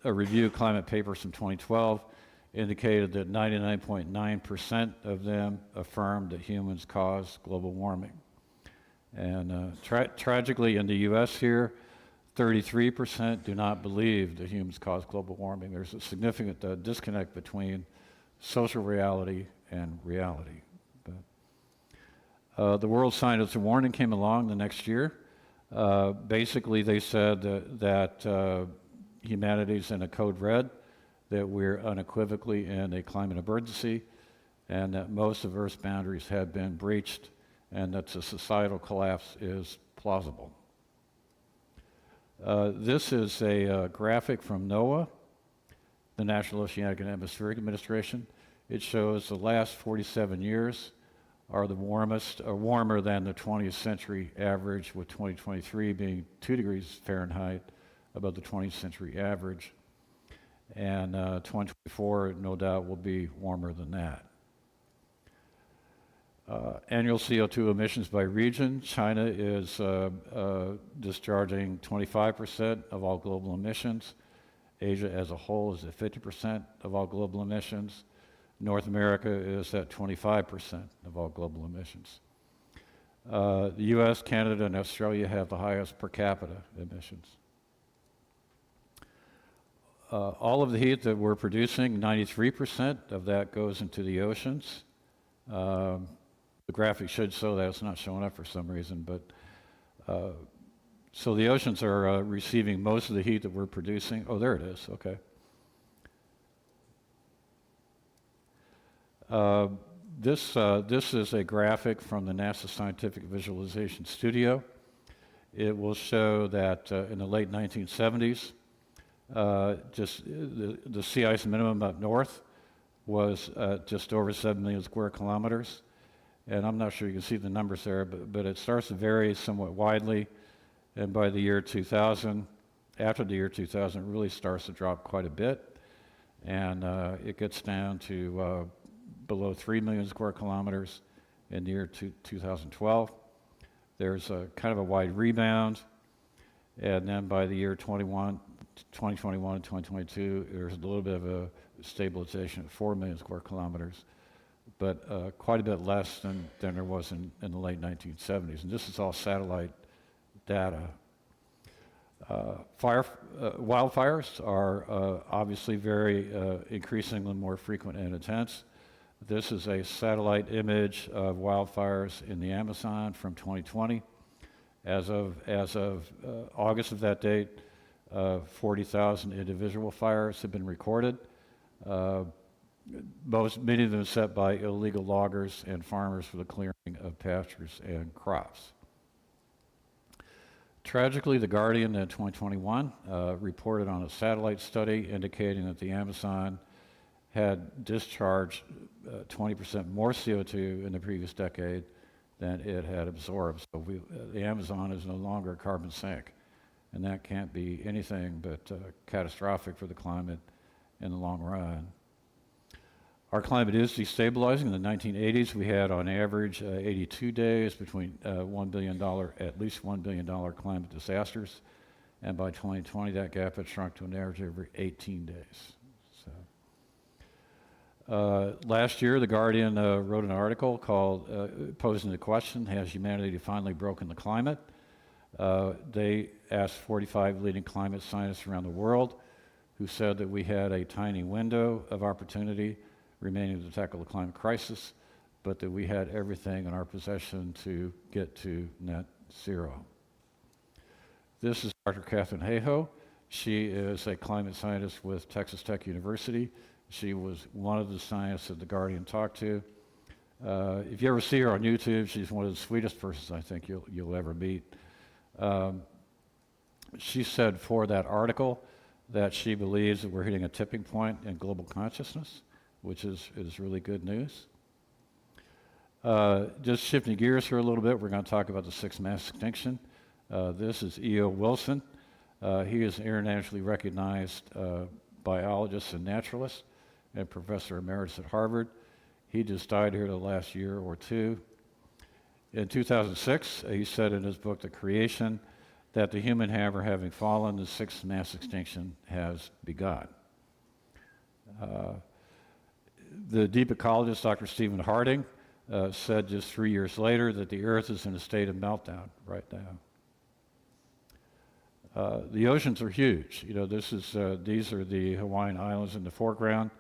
a review of climate papers from 2012 indicated that 99.9% of them affirmed that humans cause global warming. And tragically in the US here, 33% do not believe that humans cause global warming. There's a significant disconnect between social reality and reality. But, the World Scientific Warning came along the next year. Basically, they said that humanity's in a code red, that we're unequivocally in a climate emergency, and that most of Earth's boundaries have been breached, and that the societal collapse is plausible. This is a graphic from NOAA, the National Oceanic and Atmospheric Administration. It shows the last 47 years are the warmest, or warmer than the 20th century average, with 2023 being 2 degrees Fahrenheit above the 20th century average. And 2024, no doubt, will be warmer than that. Annual CO2 emissions by region. China is discharging 25% of all global emissions. Asia as a whole is at 50% of all global emissions. North America is at 25% of all global emissions. The US, Canada, and Australia have the highest per capita emissions. All of the heat that we're producing, 93% of that goes into the oceans. The graphic should show that. It's not showing up for some reason, but so the oceans are receiving most of the heat that we're producing. Oh, there it is. Okay. This is a graphic from the NASA Scientific Visualization Studio. It will show that in the late 1970s, just the sea ice minimum up north was just over 7 million square kilometers. And I'm not sure you can see the numbers there, but it starts to vary somewhat widely. And by the year 2000, after the year 2000, it really starts to drop quite a bit, and it gets down to below 3 million square kilometers in the year 2012. There's a kind of a wide rebound, and then by the year 2021 and 2022, there's a little bit of a stabilization at 4 million square kilometers, but quite a bit less than there was in the late 1970s. And this is all satellite data. Wildfires are obviously very increasingly more frequent and intense. This is a satellite image of wildfires in the Amazon from 2020. As of August of that date, 40,000 individual fires have been recorded. Many of them set by illegal loggers and farmers for the clearing of pastures and crops. Tragically, The Guardian in 2021 reported on a satellite study indicating that the Amazon had discharged 20% more CO2 in the previous decade than it had absorbed. So the Amazon is no longer a carbon sink, and that can't be anything but catastrophic for the climate in the long run. Our climate is destabilizing. In the 1980s, we had on average 82 days between $1 billion, at least $1 billion climate disasters. And by 2020, that gap had shrunk to an average of every 18 days. Last year, The Guardian wrote an article called posing the question, has humanity finally broken the climate? They asked 45 leading climate scientists around the world who said that we had a tiny window of opportunity remaining to tackle the climate crisis, but that we had everything in our possession to get to net zero. This is Dr. Catherine Hayhoe. She is a climate scientist with Texas Tech University. She was one of the scientists that The Guardian talked to. If you ever see her on YouTube, she's one of the sweetest persons I think you'll ever meet. She said for that article that she believes that we're hitting a tipping point in global consciousness, which is really good news. Just shifting gears here a little bit, we're going to talk about the sixth mass extinction. This is E.O. Wilson. He is an internationally recognized biologist and naturalist and professor emeritus at Harvard. He just died here the last year or two. In 2006, he said in his book, The Creation, that the human hammer having fallen, the sixth mass extinction has begun. The deep ecologist, Dr. Stephen Harding, said just 3 years later that the Earth is in a state of meltdown right now. The oceans are huge. You know, these are the Hawaiian Islands in the foreground.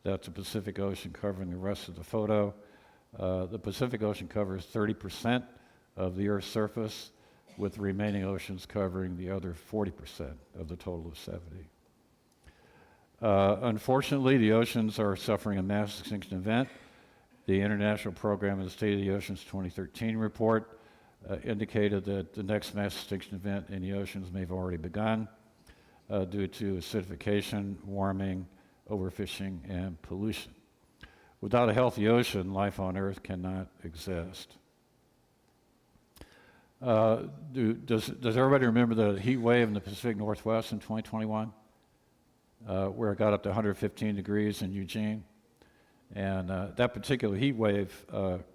That's the Pacific Ocean covering the rest of the photo. The Pacific Ocean covers 30% of the Earth's surface, with the remaining oceans covering the other 40% of the total of 70. Unfortunately, the oceans are suffering a mass extinction event. The International Program on the State of the Oceans 2013 report indicated that the next mass extinction event in the oceans may have already begun due to acidification, warming, overfishing, and pollution. Without a healthy ocean, life on Earth cannot exist. Does everybody remember the heat wave in the Pacific Northwest in 2021? Where it got up to 115 degrees in Eugene? And that particular heat wave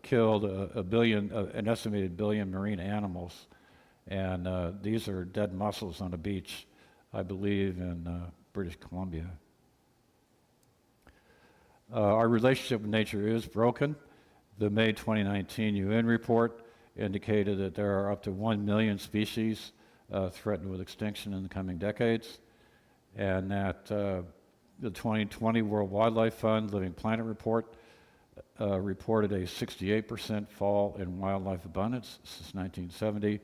killed an estimated billion marine animals. And these are dead mussels on a beach, I believe, in British Columbia. Our relationship with nature is broken. The May 2019 UN report indicated that there are up to 1 million species threatened with extinction in the coming decades, and that the 2020 World Wildlife Fund Living Planet report reported a 68% fall in wildlife abundance since 1970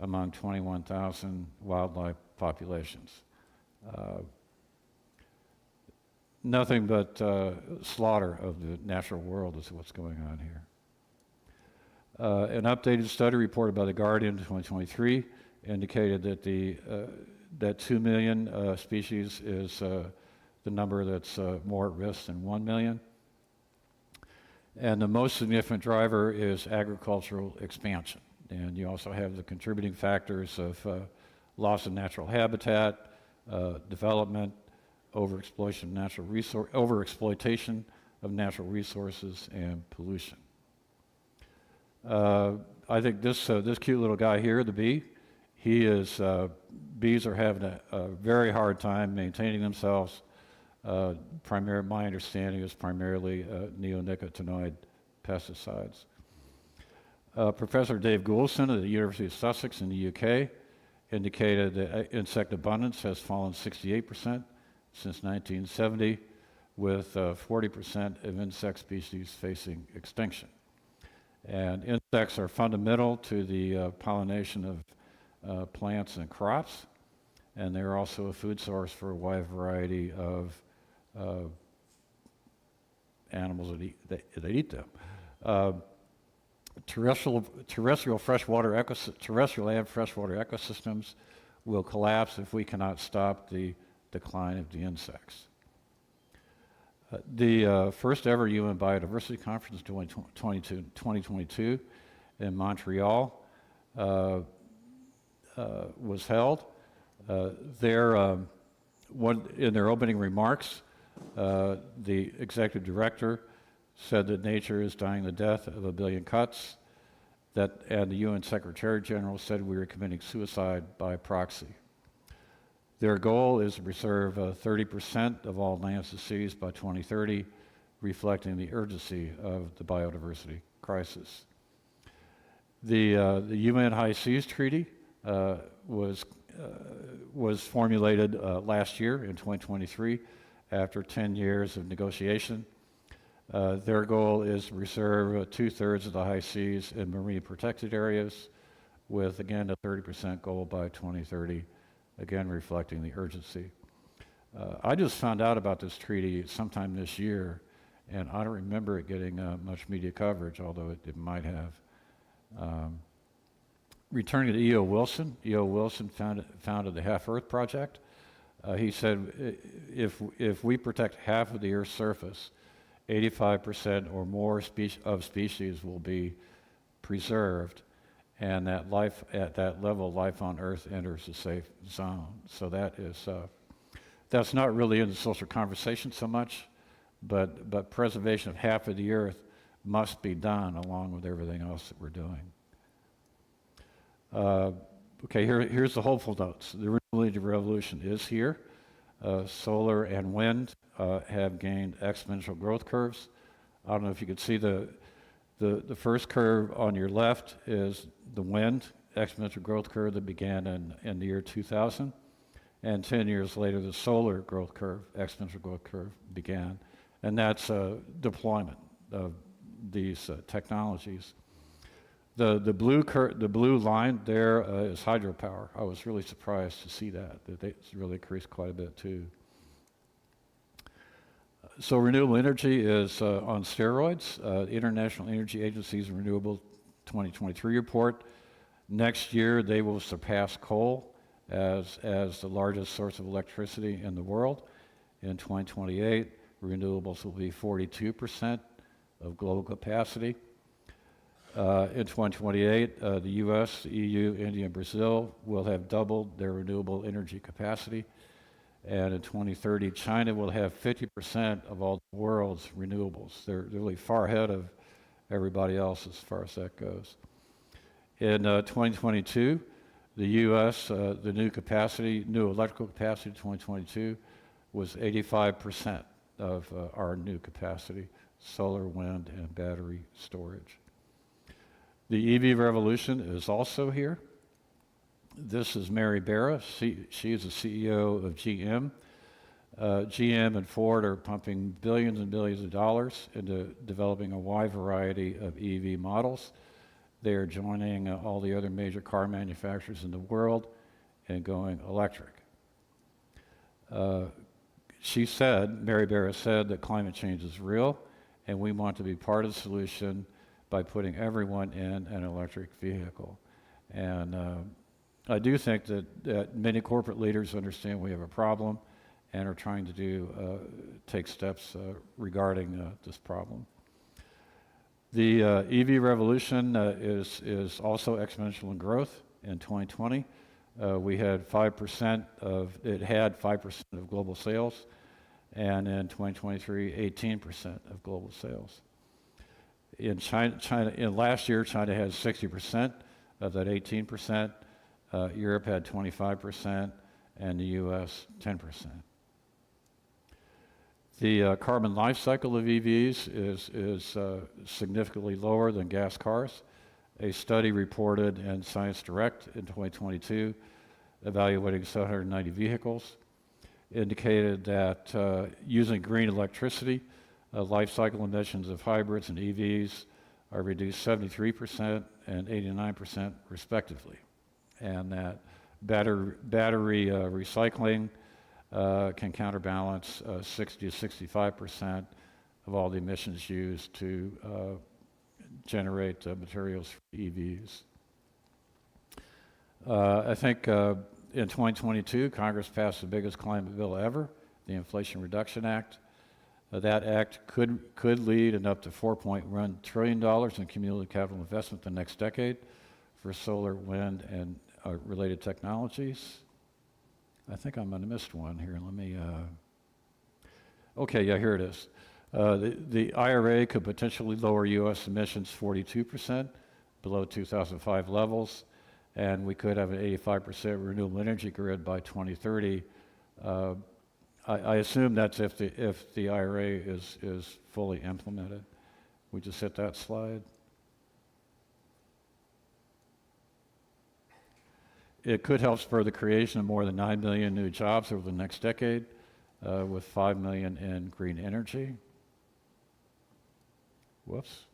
among 21,000 wildlife populations. Nothing but slaughter of the natural world is what's going on here. An updated study reported by The Guardian in 2023 indicated that that 2 million species is the number that's more at risk than 1 million. And the most significant driver is agricultural expansion. And you also have the contributing factors of loss of natural habitat, development, overexploitation of natural resources, and pollution. I think this cute little guy here, the bee, bees are having a very hard time maintaining themselves. My understanding is primarily neonicotinoid pesticides. Professor Dave Goulson at the University of Sussex in the UK indicated that insect abundance has fallen 68% since 1970, with 40% of insect species facing extinction. And insects are fundamental to the pollination of plants and crops, and they're also a food source for a wide variety of animals that eat them. Terrestrial and freshwater ecosystems will collapse if we cannot stop the decline of the insects. The first ever UN Biodiversity Conference 2022 in Montreal was held. In their opening remarks, the executive director said that nature is dying the death of a billion cuts, and the UN Secretary General said we were committing suicide by proxy. Their goal is to preserve 30% of all lands and seas by 2030, reflecting the urgency of the biodiversity crisis. The UN High Seas Treaty was formulated last year in 2023 after 10 years of negotiation. Their goal is to reserve 2/3 of the high seas in marine protected areas, with again a 30% goal by 2030, again reflecting the urgency. I just found out about this treaty sometime this year, and I don't remember it getting much media coverage, although it might have. Returning to E.O. Wilson, E.O. Wilson founded the Half Earth Project. He said, if we protect half of the Earth's surface, 85% or more of species will be preserved, and that life at that level, life on Earth enters a safe zone. So that's not really in the social conversation so much, but preservation of half of the Earth must be done along with everything else that we're doing. Okay, here's the hopeful notes. The renewable energy revolution is here. Solar and wind have gained exponential growth curves. I don't know if you could see the first curve on your left is the wind exponential growth curve that began in the year 2000. And 10 years later, the solar growth curve, exponential growth curve, began. And that's deployment of these technologies. The blue line there is hydropower. I was really surprised to see that it's really increased quite a bit too. So renewable energy is on steroids. The International Energy Agency's Renewable 2023 report. Next year, they will surpass coal as the largest source of electricity in the world. In 2028, renewables will be 42% of global capacity. In 2028, the US, the EU, India, and Brazil will have doubled their renewable energy capacity. And in 2030, China will have 50% of all the world's renewables. They're really far ahead of everybody else as far as that goes. In 2022, the US, the new electrical capacity in 2022 was 85% of our new capacity, solar, wind, and battery storage. The EV revolution is also here. This is Mary Barra. She is the CEO of GM. GM and Ford are pumping billions and billions of dollars into developing a wide variety of EV models. They are joining all the other major car manufacturers in the world and going electric. Mary Barra said that climate change is real, and we want to be part of the solution by putting everyone in an electric vehicle. And I do think that many corporate leaders understand we have a problem and are trying to take steps regarding this problem. The EV revolution is also exponential in growth. In 2020, we had 5% it had 5% of global sales, and in 2023, 18% of global sales. In last year, China had 60% of that 18%. Europe had 25%, and the U.S. 10%. The carbon life cycle of EVs is significantly lower than gas cars. A study reported in Science Direct in 2022, evaluating 790 vehicles, indicated that using green electricity, life cycle emissions of hybrids and EVs are reduced 73% and 89% respectively, and that battery recycling can counterbalance 60 to 65% of all the emissions used to generate materials for EVs. I think in 2022, Congress passed the biggest climate bill ever, the Inflation Reduction Act. That act could lead in up to $4.1 trillion in cumulative capital investment the next decade for solar, wind, and related technologies. I think I might have missed one here. Let me, okay, yeah, here it is. The IRA could potentially lower U.S. emissions 42% below 2005 levels, and we could have an 85% renewable energy grid by 2030. I assume that's if the IRA is fully implemented. We just hit that slide. It could help spur the creation of more than 9 million new jobs over the next decade, with 5 million in green energy. Whoops.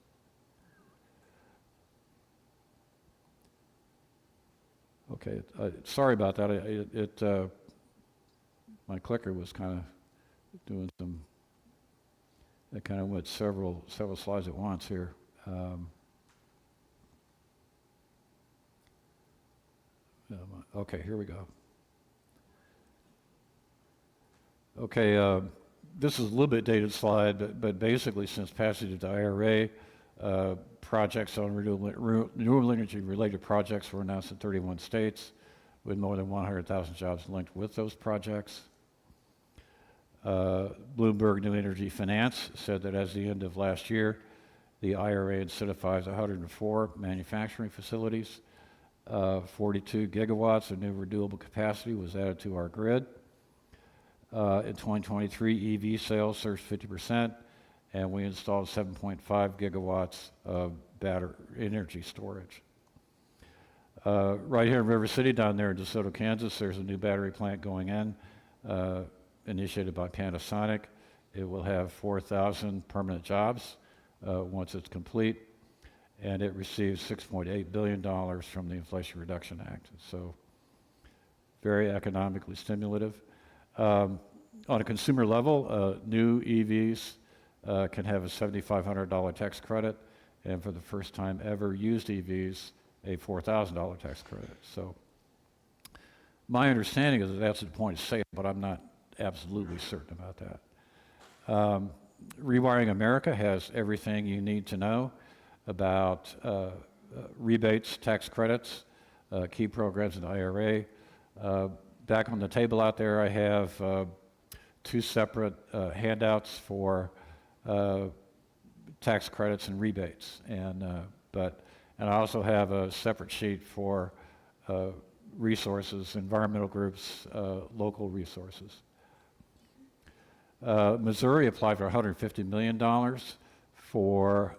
Okay, sorry about that. My clicker was kind of doing some. It kind of went several slides at once here. Okay, here we go. Okay, this is a little bit dated slide, but basically since passage of the IRA, projects on renewable energy related projects were announced in 31 states with more than 100,000 jobs linked with those projects. Bloomberg New Energy Finance said that as the end of last year, the IRA incentivized 104 manufacturing facilities. 42 gigawatts of new renewable capacity was added to our grid. In 2023, EV sales surged 50%, and we installed 7.5 gigawatts of battery energy storage. Right here in River City, down there in DeSoto, Kansas, there's a new battery plant going in, initiated by Panasonic. It will have 4,000 permanent jobs once it's complete, and it receives $6.8 billion from the Inflation Reduction Act. So very economically stimulative. On a consumer level, new EVs can have a $7,500 tax credit, and for the first time ever, used EVs, a $4,000 tax credit. So my understanding is that that's at the point of sale, but I'm not absolutely certain about that. Rewiring America has everything you need to know about rebates, tax credits, key programs in the IRA. Back on the table out there, I have two separate handouts for tax credits and rebates, and I also have a separate sheet for resources, environmental groups, local resources. Missouri applied for $150 million for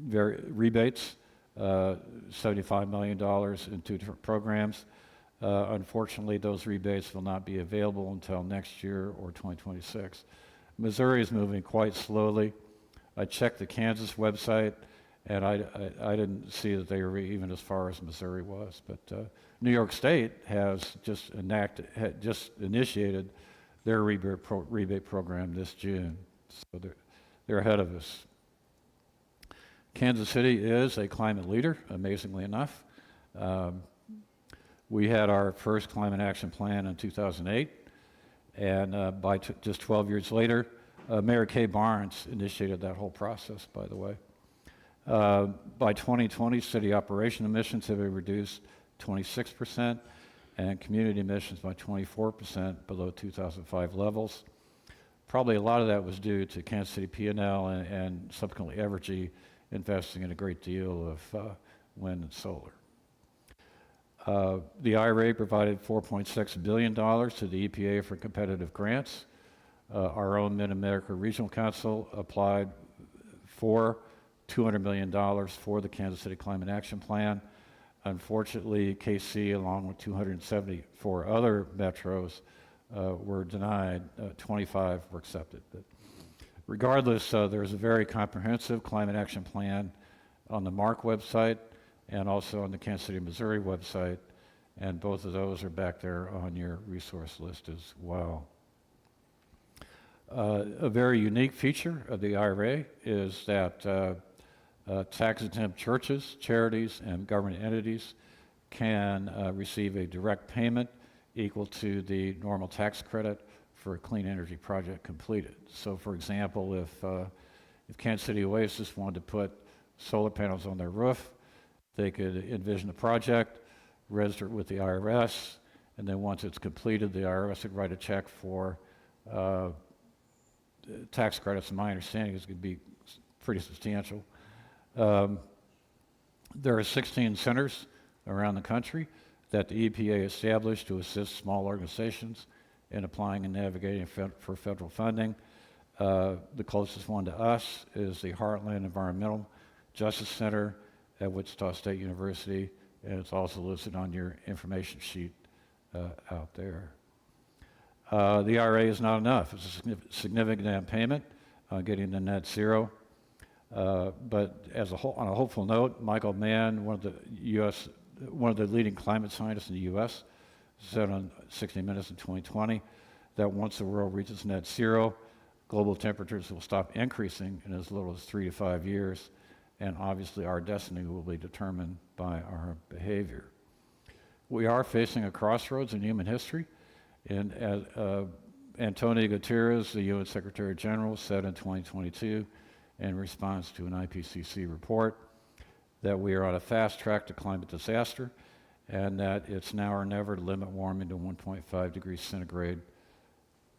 rebates, $75 million in two different programs. Unfortunately, those rebates will not be available until next year or 2026. Missouri is moving quite slowly. I checked the Kansas website, and I didn't see that they were even as far as Missouri was. But New York State has just initiated their rebate program this June, so they're ahead of us. Kansas City is a climate leader, amazingly enough. We had our first climate action plan in 2008, and by just 12 years later, Mayor Kay Barnes initiated that whole process, by the way. By 2020, city operation emissions have been reduced 26%, and community emissions by 24% below 2005 levels. Probably a lot of that was due to Kansas City P&L and subsequently Evergy investing in a great deal of wind and solar. The IRA provided $4.6 billion to the EPA for competitive grants. Our own Mid-America Regional Council applied for $200 million for the Kansas City Climate Action Plan. Unfortunately, KC, along with 274 other metros, were denied. 25 were accepted. But regardless, there's a very comprehensive climate action plan on the MARC website and also on the Kansas City, Missouri website, and both of those are back there on your resource list as well. A very unique feature of the IRA is that tax-exempt churches, charities, and government entities can receive a direct payment equal to the normal tax credit for a clean energy project completed. So, for example, if Kansas City Oasis wanted to put solar panels on their roof, they could envision a project, register it with the IRS, and then once it's completed, the IRS would write a check for tax credits. And my understanding is it could be pretty substantial. There are 16 centers around the country that the EPA established to assist small organizations in applying and navigating for federal funding. The closest one to us is the Heartland Environmental Justice Center at Wichita State University, and it's also listed on your information sheet out there. The IRA is not enough. It's a significant down payment getting to net zero. But on a hopeful note, Michael Mann, one of the leading climate scientists in the U.S., said on 60 Minutes in 2020 that once the world reaches net zero, global temperatures will stop increasing in as little as 3 to 5 years, and obviously our destiny will be determined by our behavior. We are facing a crossroads in human history, and as Antonio Guterres, the UN Secretary General, said in 2022 in response to an IPCC report that we are on a fast track to climate disaster and that it's now or never to limit warming to 1.5 degrees centigrade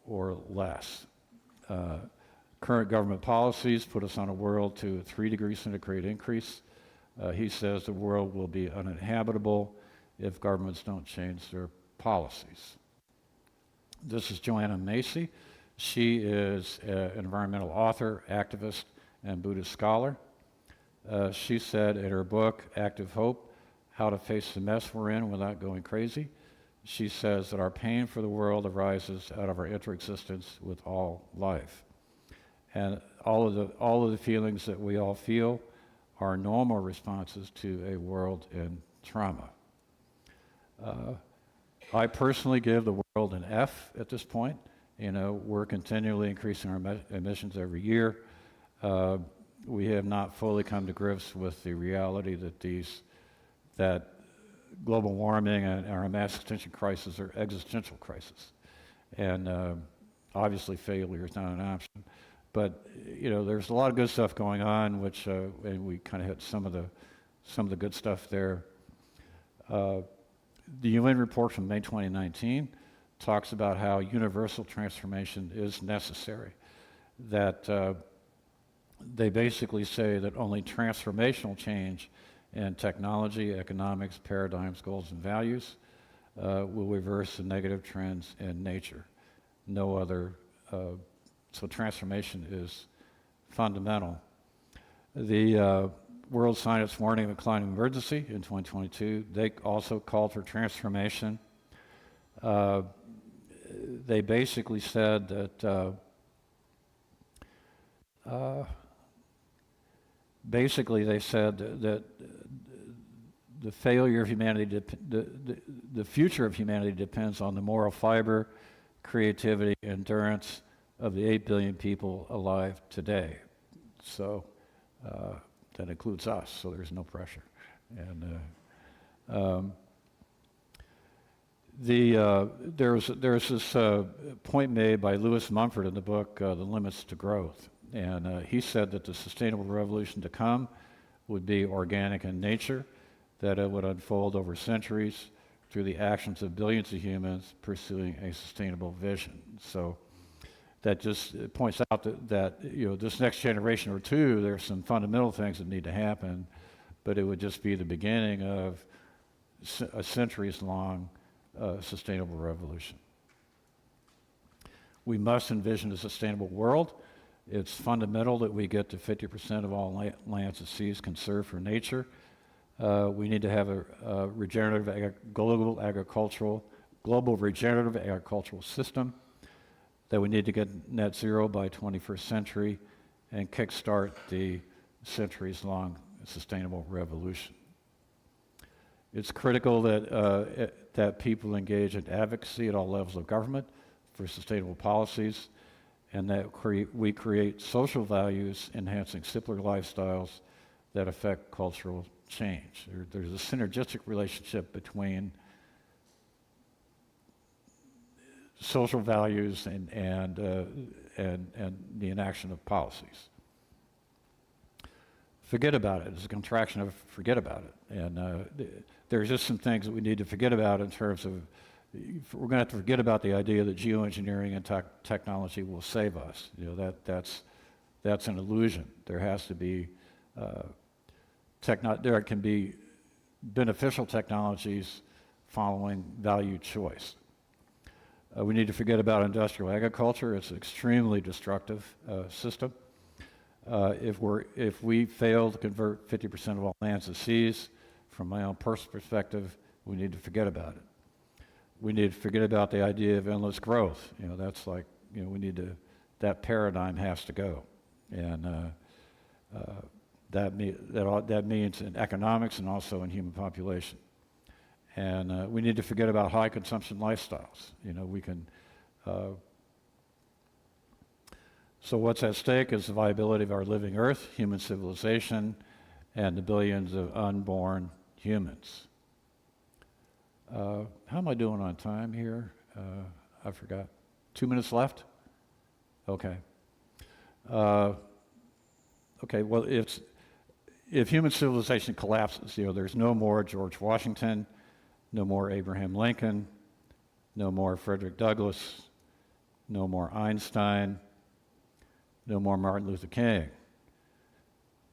or less. Current government policies put us on a world to a 3 degree centigrade increase. He says the world will be uninhabitable if governments don't change their policies. This is Joanna Macy. She is an environmental author, activist, and Buddhist scholar. She said in her book, Active Hope, How to Face the Mess We're In Without Going Crazy, she says that our pain for the world arises out of our interexistence with all life. And all of the feelings that we all feel are normal responses to a world in trauma. I personally give the world an F at this point. You know, we're continually increasing our emissions every year. We have not fully come to grips with the reality that global warming and our mass extinction crisis are existential crises. And obviously failure is not an option. But, you know, there's a lot of good stuff going on, which, and we kind of hit some of the good stuff there. The UN report from May 2019 talks about how universal transformation is necessary, that they basically say that only transformational change in technology, economics, paradigms, goals, and values will reverse the negative trends in nature. No other, so transformation is fundamental. The World Scientists Warning of a Climate Emergency in 2022, they also called for transformation. They basically said that the failure of humanity, the future of humanity depends on the moral fiber, creativity, endurance of the 8 billion people alive today. So that includes us, so there's no pressure. And there's this point made by Lewis Mumford in the book, The Limits to Growth. And he said that the sustainable revolution to come would be organic in nature, that it would unfold over centuries, through the actions of billions of humans pursuing a sustainable vision. So that just points out that this next generation or two, there's some fundamental things that need to happen, but it would just be the beginning of a centuries-long sustainable revolution. We must envision a sustainable world. It's fundamental that we get to 50% of all lands and seas conserved for nature. We need to have a global regenerative agricultural system, that we need to get net zero by 21st century and kickstart the centuries-long sustainable revolution. It's critical that people engage in advocacy at all levels of government for sustainable policies, and that we create social values enhancing simpler lifestyles that affect cultural change. There's a synergistic relationship between social values and the enaction of policies. Forget about it is a contraction of forget about it. And there's just some things that we need to forget about in terms of, we're going to have to forget about the idea that geoengineering and technology will save us. That's an illusion. There has to be, there can be beneficial technologies following value choice. We need to forget about industrial agriculture. It's an extremely destructive system. If we fail to convert 50% of all lands and seas, from my own personal perspective, we need to forget about it. We need to forget about the idea of endless growth. That's like, we need to, that paradigm has to go. And that means in economics and also in human population. And we need to forget about high consumption lifestyles. So what's at stake is the viability of our living Earth, human civilization, and the billions of unborn humans. How am I doing on time here? I forgot. 2 minutes left? Okay. Okay, well, if human civilization collapses, there's no more George Washington, no more Abraham Lincoln, no more Frederick Douglass, no more Einstein, no more Martin Luther King,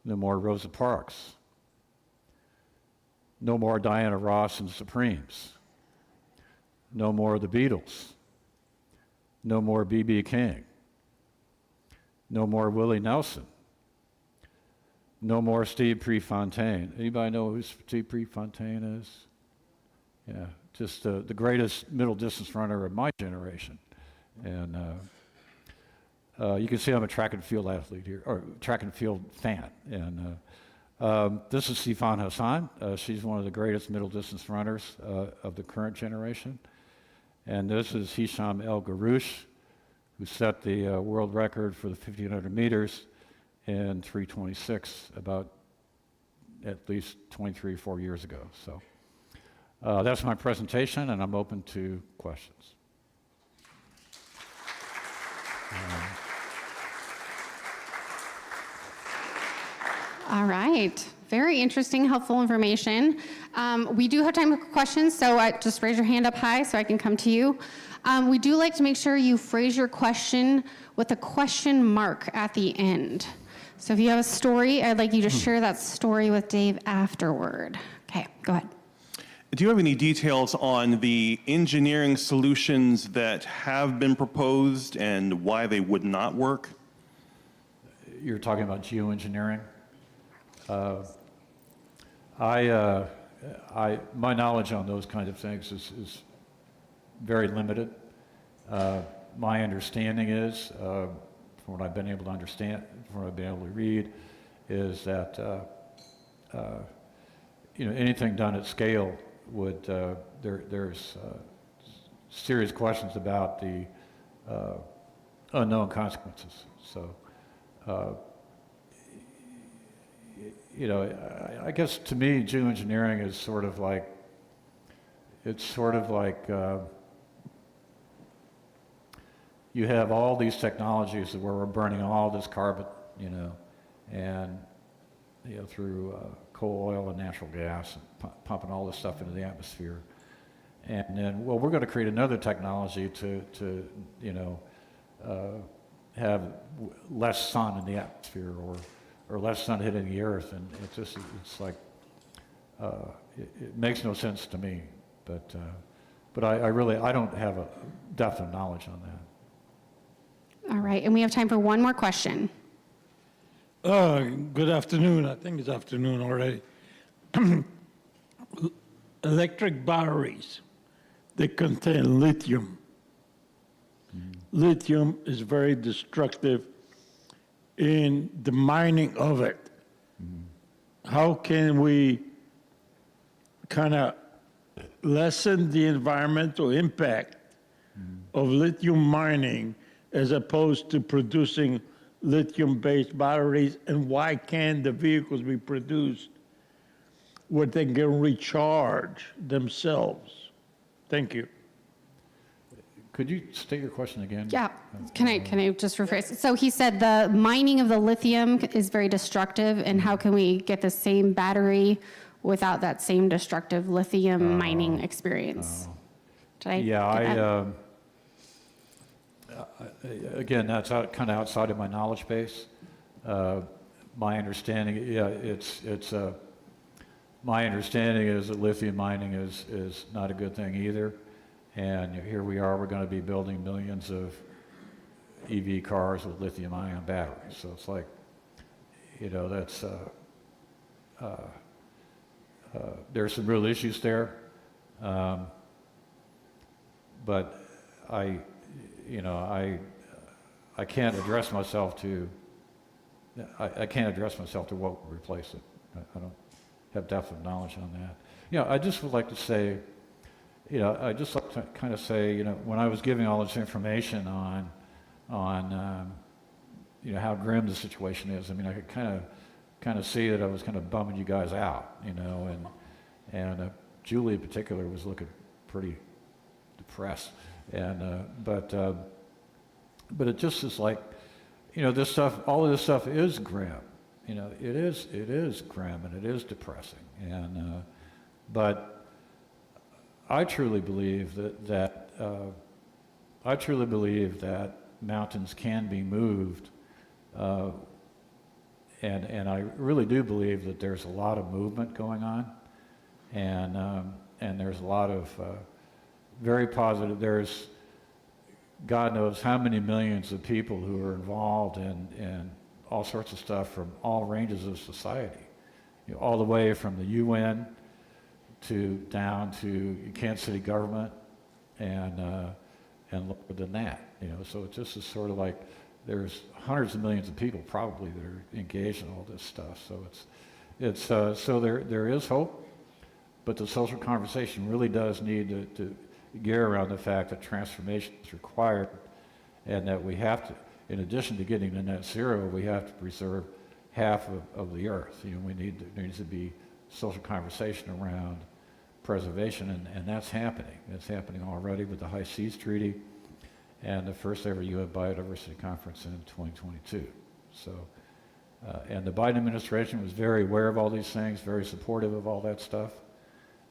no more Rosa Parks, no more Diana Ross and the Supremes, no more the Beatles, no more B.B. King, no more Willie Nelson, no more Steve Prefontaine. Anybody know who Steve Prefontaine is? Yeah, just the greatest middle distance runner of my generation. And you can see I'm a track and field athlete here, or track and field fan. And this is Sifan Hassan. She's one of the greatest middle distance runners of the current generation. And this is Hisham El Garouche, who set the world record for the 1,500 meters in 3:26 about at least 23 or 4 years ago. So that's my presentation, and I'm open to questions. All right. Very interesting, helpful information. We do have time for questions, so just raise your hand up high so I can come to you. We do like to make sure you phrase your question with a question mark at the end. So if you have a story, I'd like you to share that story with Dave afterward. Okay, go ahead. Do you have any details on the engineering solutions that have been proposed and why they would not work? You're talking about geoengineering? My knowledge on those kinds of things is very limited. My understanding is, from what I've been able to understand, from what I've been able to read, is that anything done at scale would there's serious questions about the unknown consequences. So. I guess to me, geoengineering is sort of like you have all these technologies where we're burning all this carbon, and through coal, oil, and natural gas, and pumping all this stuff into the atmosphere, And then, well, we're going to create another technology to have less sun in the atmosphere or less sun hitting the earth. And it's like, it makes no sense to me. But I don't have a depth of knowledge on that. All right, and we have time for one more question. Good afternoon. I think it's afternoon already. Electric batteries, they contain lithium. Lithium is very destructive in the mining of it. How can we kind of lessen the environmental impact of lithium mining as opposed to producing lithium-based batteries, and why can't the vehicles be produced where they can recharge themselves? Thank you. Could you state your question again? Yeah, can I just rephrase? So he said the mining of the lithium is very destructive, and how can we get the same battery without that same destructive lithium mining experience? Did I get that? Again, that's kind of outside of my knowledge base. My understanding, my understanding is that lithium mining is not a good thing either. And here we are, we're going to be building millions of EV cars with lithium-ion batteries. So it's like, that's, there's some real issues there. But I can't address myself to, I can't address myself to what would replace it. I don't have depth of knowledge on that. I just would like to say, I just like to kind of say, when I was giving all this information on how grim the situation is, I mean, I could kind of see that I was kind of bumming you guys out, and Julie in particular was looking pretty depressed, but it just is like, this stuff, all of this stuff is grim, it is grim and it is depressing, but I truly believe that mountains can be moved, and I really do believe that there's a lot of movement going on, and there's a lot of very positive. There's God knows how many millions of people who are involved in all sorts of stuff from all ranges of society, all the way from the UN down to Kansas City government, and lower than that, So it just is sort of like there's hundreds of millions of people probably that are engaged in all this stuff. So so there is hope, but the social conversation really does need to gear around the fact that transformation is required, and that we have to, in addition to getting to net zero, we have to preserve half of the earth. There needs to be social conversation around preservation, and that's happening. It's happening already with the High Seas Treaty and the first ever UN Biodiversity Conference in 2022. So, and the Biden administration was very aware of all these things, very supportive of all that stuff,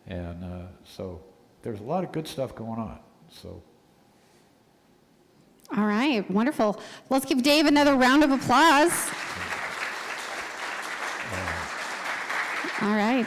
and so there's a lot of good stuff going on. So. All right, wonderful. Let's give Dave another round of applause. All right.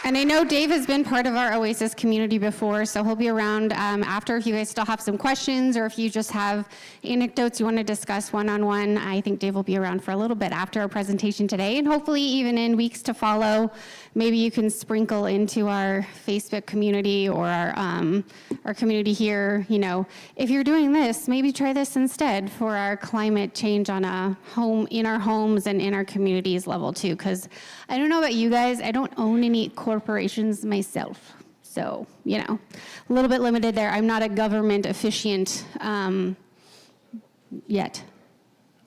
And I know Dave has been part of our Oasis community before, so he'll be around after if you guys still have some questions, or if you just have anecdotes you want to discuss one-on-one. I think Dave will be around for a little bit after our presentation today, and hopefully even in weeks to follow. Maybe you can sprinkle into our Facebook community or our community here, if you're doing this, maybe try this instead for our climate change on in our homes and in our communities level too, because I don't know about you guys, I don't own any corporations myself. So, a little bit limited there. I'm not a government officiant yet.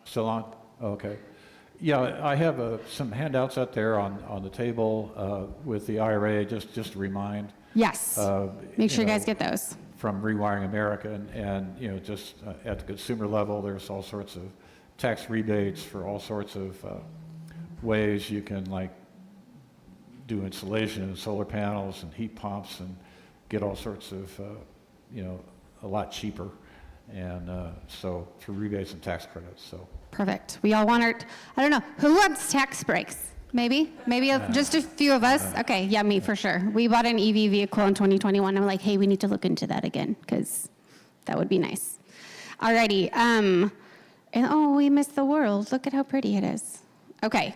Still on? Okay. Yeah, I have some handouts out there on the table with the IRA, just to remind. Yes. Make sure you guys get those. From Rewiring America, and just at the consumer level, there's all sorts of tax rebates for all sorts of ways you can do installation of solar panels and heat pumps and get all sorts of, a lot cheaper, and so through rebates and tax credits. So Perfect. We all want our, I don't know, who wants tax breaks? Maybe just a few of us. Okay, yeah, me for sure. We bought an EV vehicle in 2021. I'm like, hey, we need to look into that again because that would be nice. Alrighty. And oh, we missed the world. Look at how pretty it is. Okay.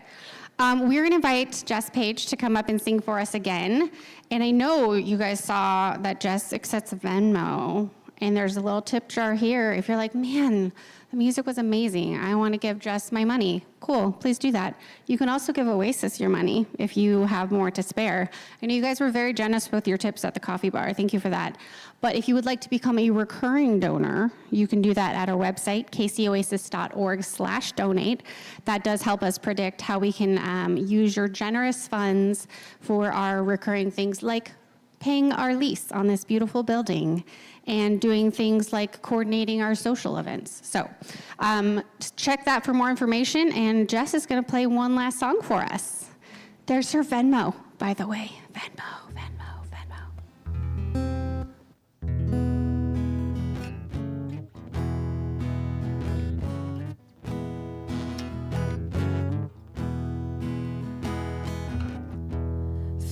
We're going to invite Jess Paige to come up and sing for us again. And I know you guys saw that Jess accepts Venmo. And there's a little tip jar here. If you're like, man, the music was amazing, I want to give Jess my money. Cool, please do that. You can also give Oasis your money if you have more to spare. I know you guys were very generous with your tips at the coffee bar. Thank you for that. But if you would like to become a recurring donor, you can do that at our website, kcoasis.org/donate. That does help us predict how we can use your generous funds for our recurring things like paying our lease on this beautiful building and doing things like coordinating our social events. So check that for more information, and Jess is going to play one last song for us. There's her Venmo, by the way. Venmo, Venmo, Venmo.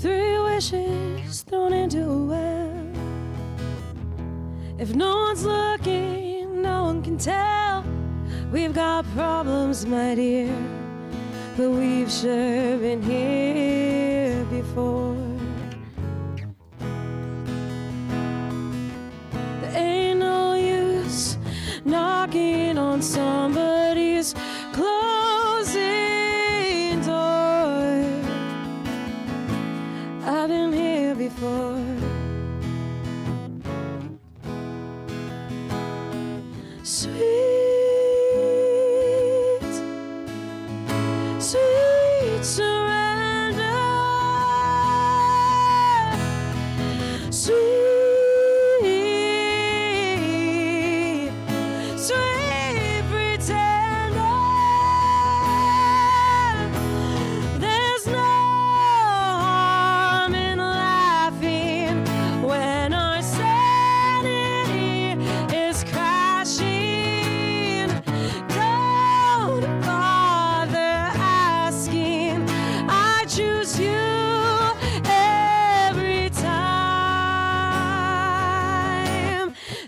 3 wishes thrown into a well. If no one's looking, no one can tell. We've got problems, my dear, but we've sure been here before. There ain't no use knocking on somebody's closing door. I've been here before. Sweet, sweet surrender. Sweet, sweet pretender. There's no harm in laughing when our sanity is crashing. Don't bother asking. I choose you every time.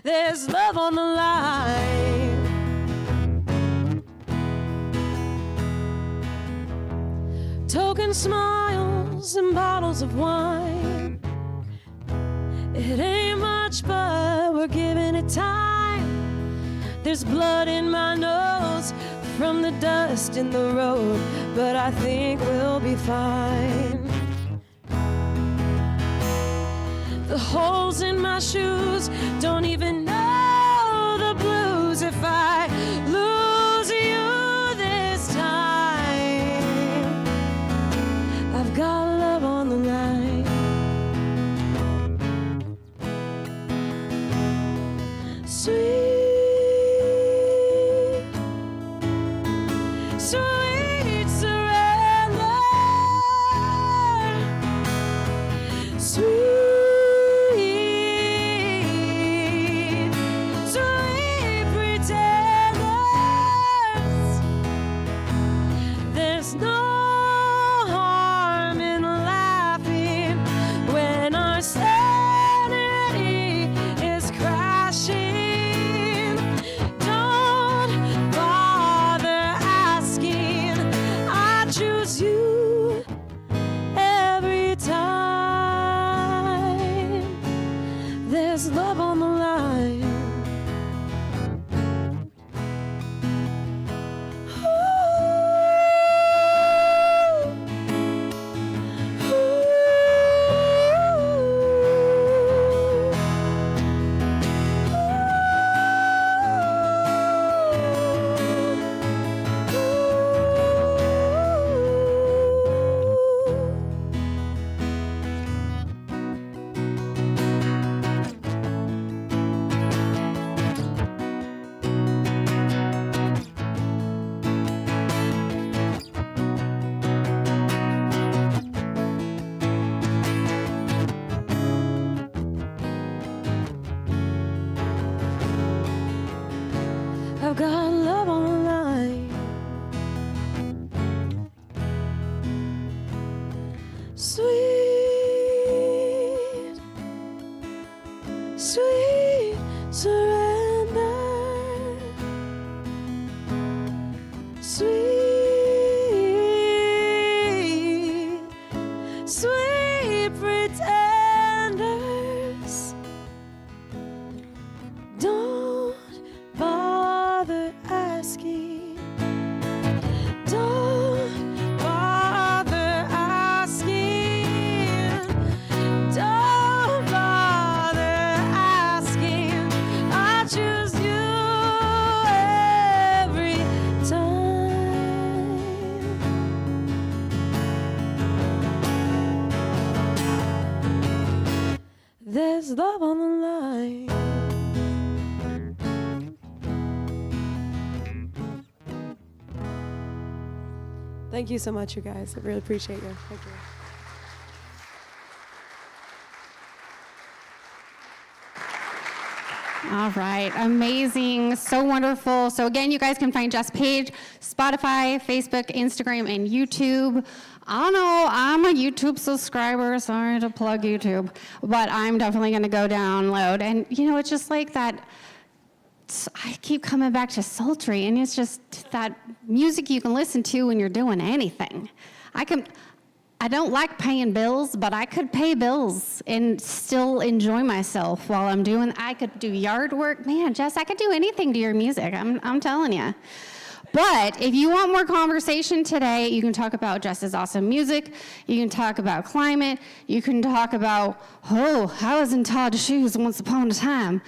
There's love on the line. Token smiles and bottles of wine. It ain't much, but we're giving it time. There's blood in my nose from the dust in the road, but I think we'll be fine. The holes in my shoes don't even know the blues if I lose you this time. I've got love on the line. Sweet, sweet surrender. Sweet, sweet pretenders. There's no harm in laughing when our sanity is crashing. Don't bother asking. I choose you every time. There's love on the line. got love on the line. Sweet, sweet surrender. Sweet, sweet pretenders. Don't bother asking. Don't bother asking. Don't bother asking. I choose you every time. There's love on the line. Thank you so much, you guys. I really appreciate you. Thank you. All right, amazing, so wonderful. So again, you guys can find Just Paige, Spotify, Facebook, Instagram, and YouTube. I don't know, I'm a YouTube subscriber, sorry to plug YouTube, but I'm definitely gonna go download. And you know, it's just like that, I keep coming back to sultry, and it's just that music you can listen to when you're doing anything. I don't like paying bills, but I could pay bills and still enjoy myself while I'm doing, I could do yard work. Man, Jess, I could do anything to your music, I'm telling you. But if you want more conversation today, you can talk about Jess's awesome music, you can talk about climate, you can talk about, oh, I was in Todd's shoes once upon a time.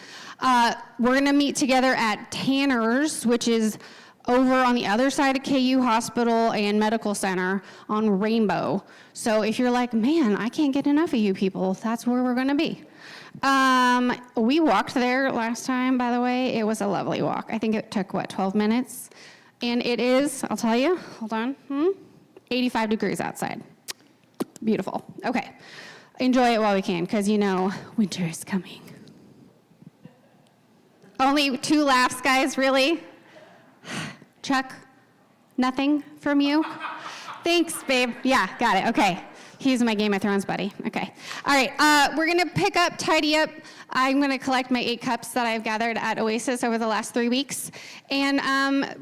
We're gonna meet together at Tanner's, which is over on the other side of KU Hospital and Medical Center on Rainbow. So if you're like, man, I can't get enough of you people, that's where we're gonna be. We walked there last time, by the way. It was a lovely walk. I think it took, 12 minutes? And it is, I'll tell you, hold on, 85 degrees outside. Beautiful. Okay, enjoy it while we can, because you know, winter is coming. Only 2 laughs, guys, really? Chuck, nothing from you? Thanks, babe. Yeah, got it. Okay. He's my Game of Thrones buddy. Okay. All right. We're going to pick up, tidy up. I'm going to collect my 8 cups that I've gathered at Oasis over the last 3 weeks and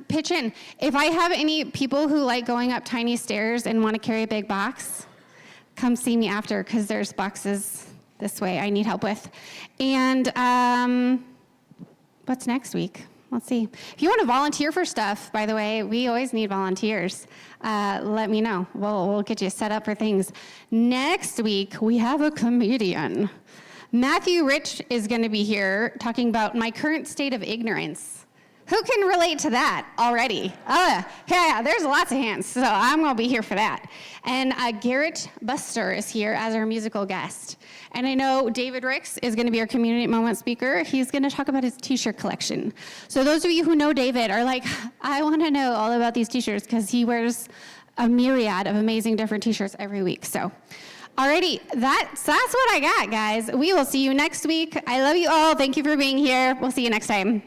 pitch in. If I have any people who like going up tiny stairs and want to carry a big box, come see me after, because there's boxes this way I need help with. And what's next week? Let's see. If you want to volunteer for stuff, by the way, we always need volunteers. Let me know. We'll get you set up for things. Next week, we have a comedian. Matthew Rich is going to be here talking about my current state of ignorance. Who can relate to that already? Yeah, there's lots of hands, so I'm going to be here for that. And Garrett Buster is here as our musical guest. And I know David Ricks is going to be our community moment speaker. He's going to talk about his t-shirt collection. So those of you who know David are like, I want to know all about these t-shirts, because he wears a myriad of amazing different t-shirts every week. So, alrighty, that's what I got, guys. We will see you next week. I love you all. Thank you for being here. We'll see you next time.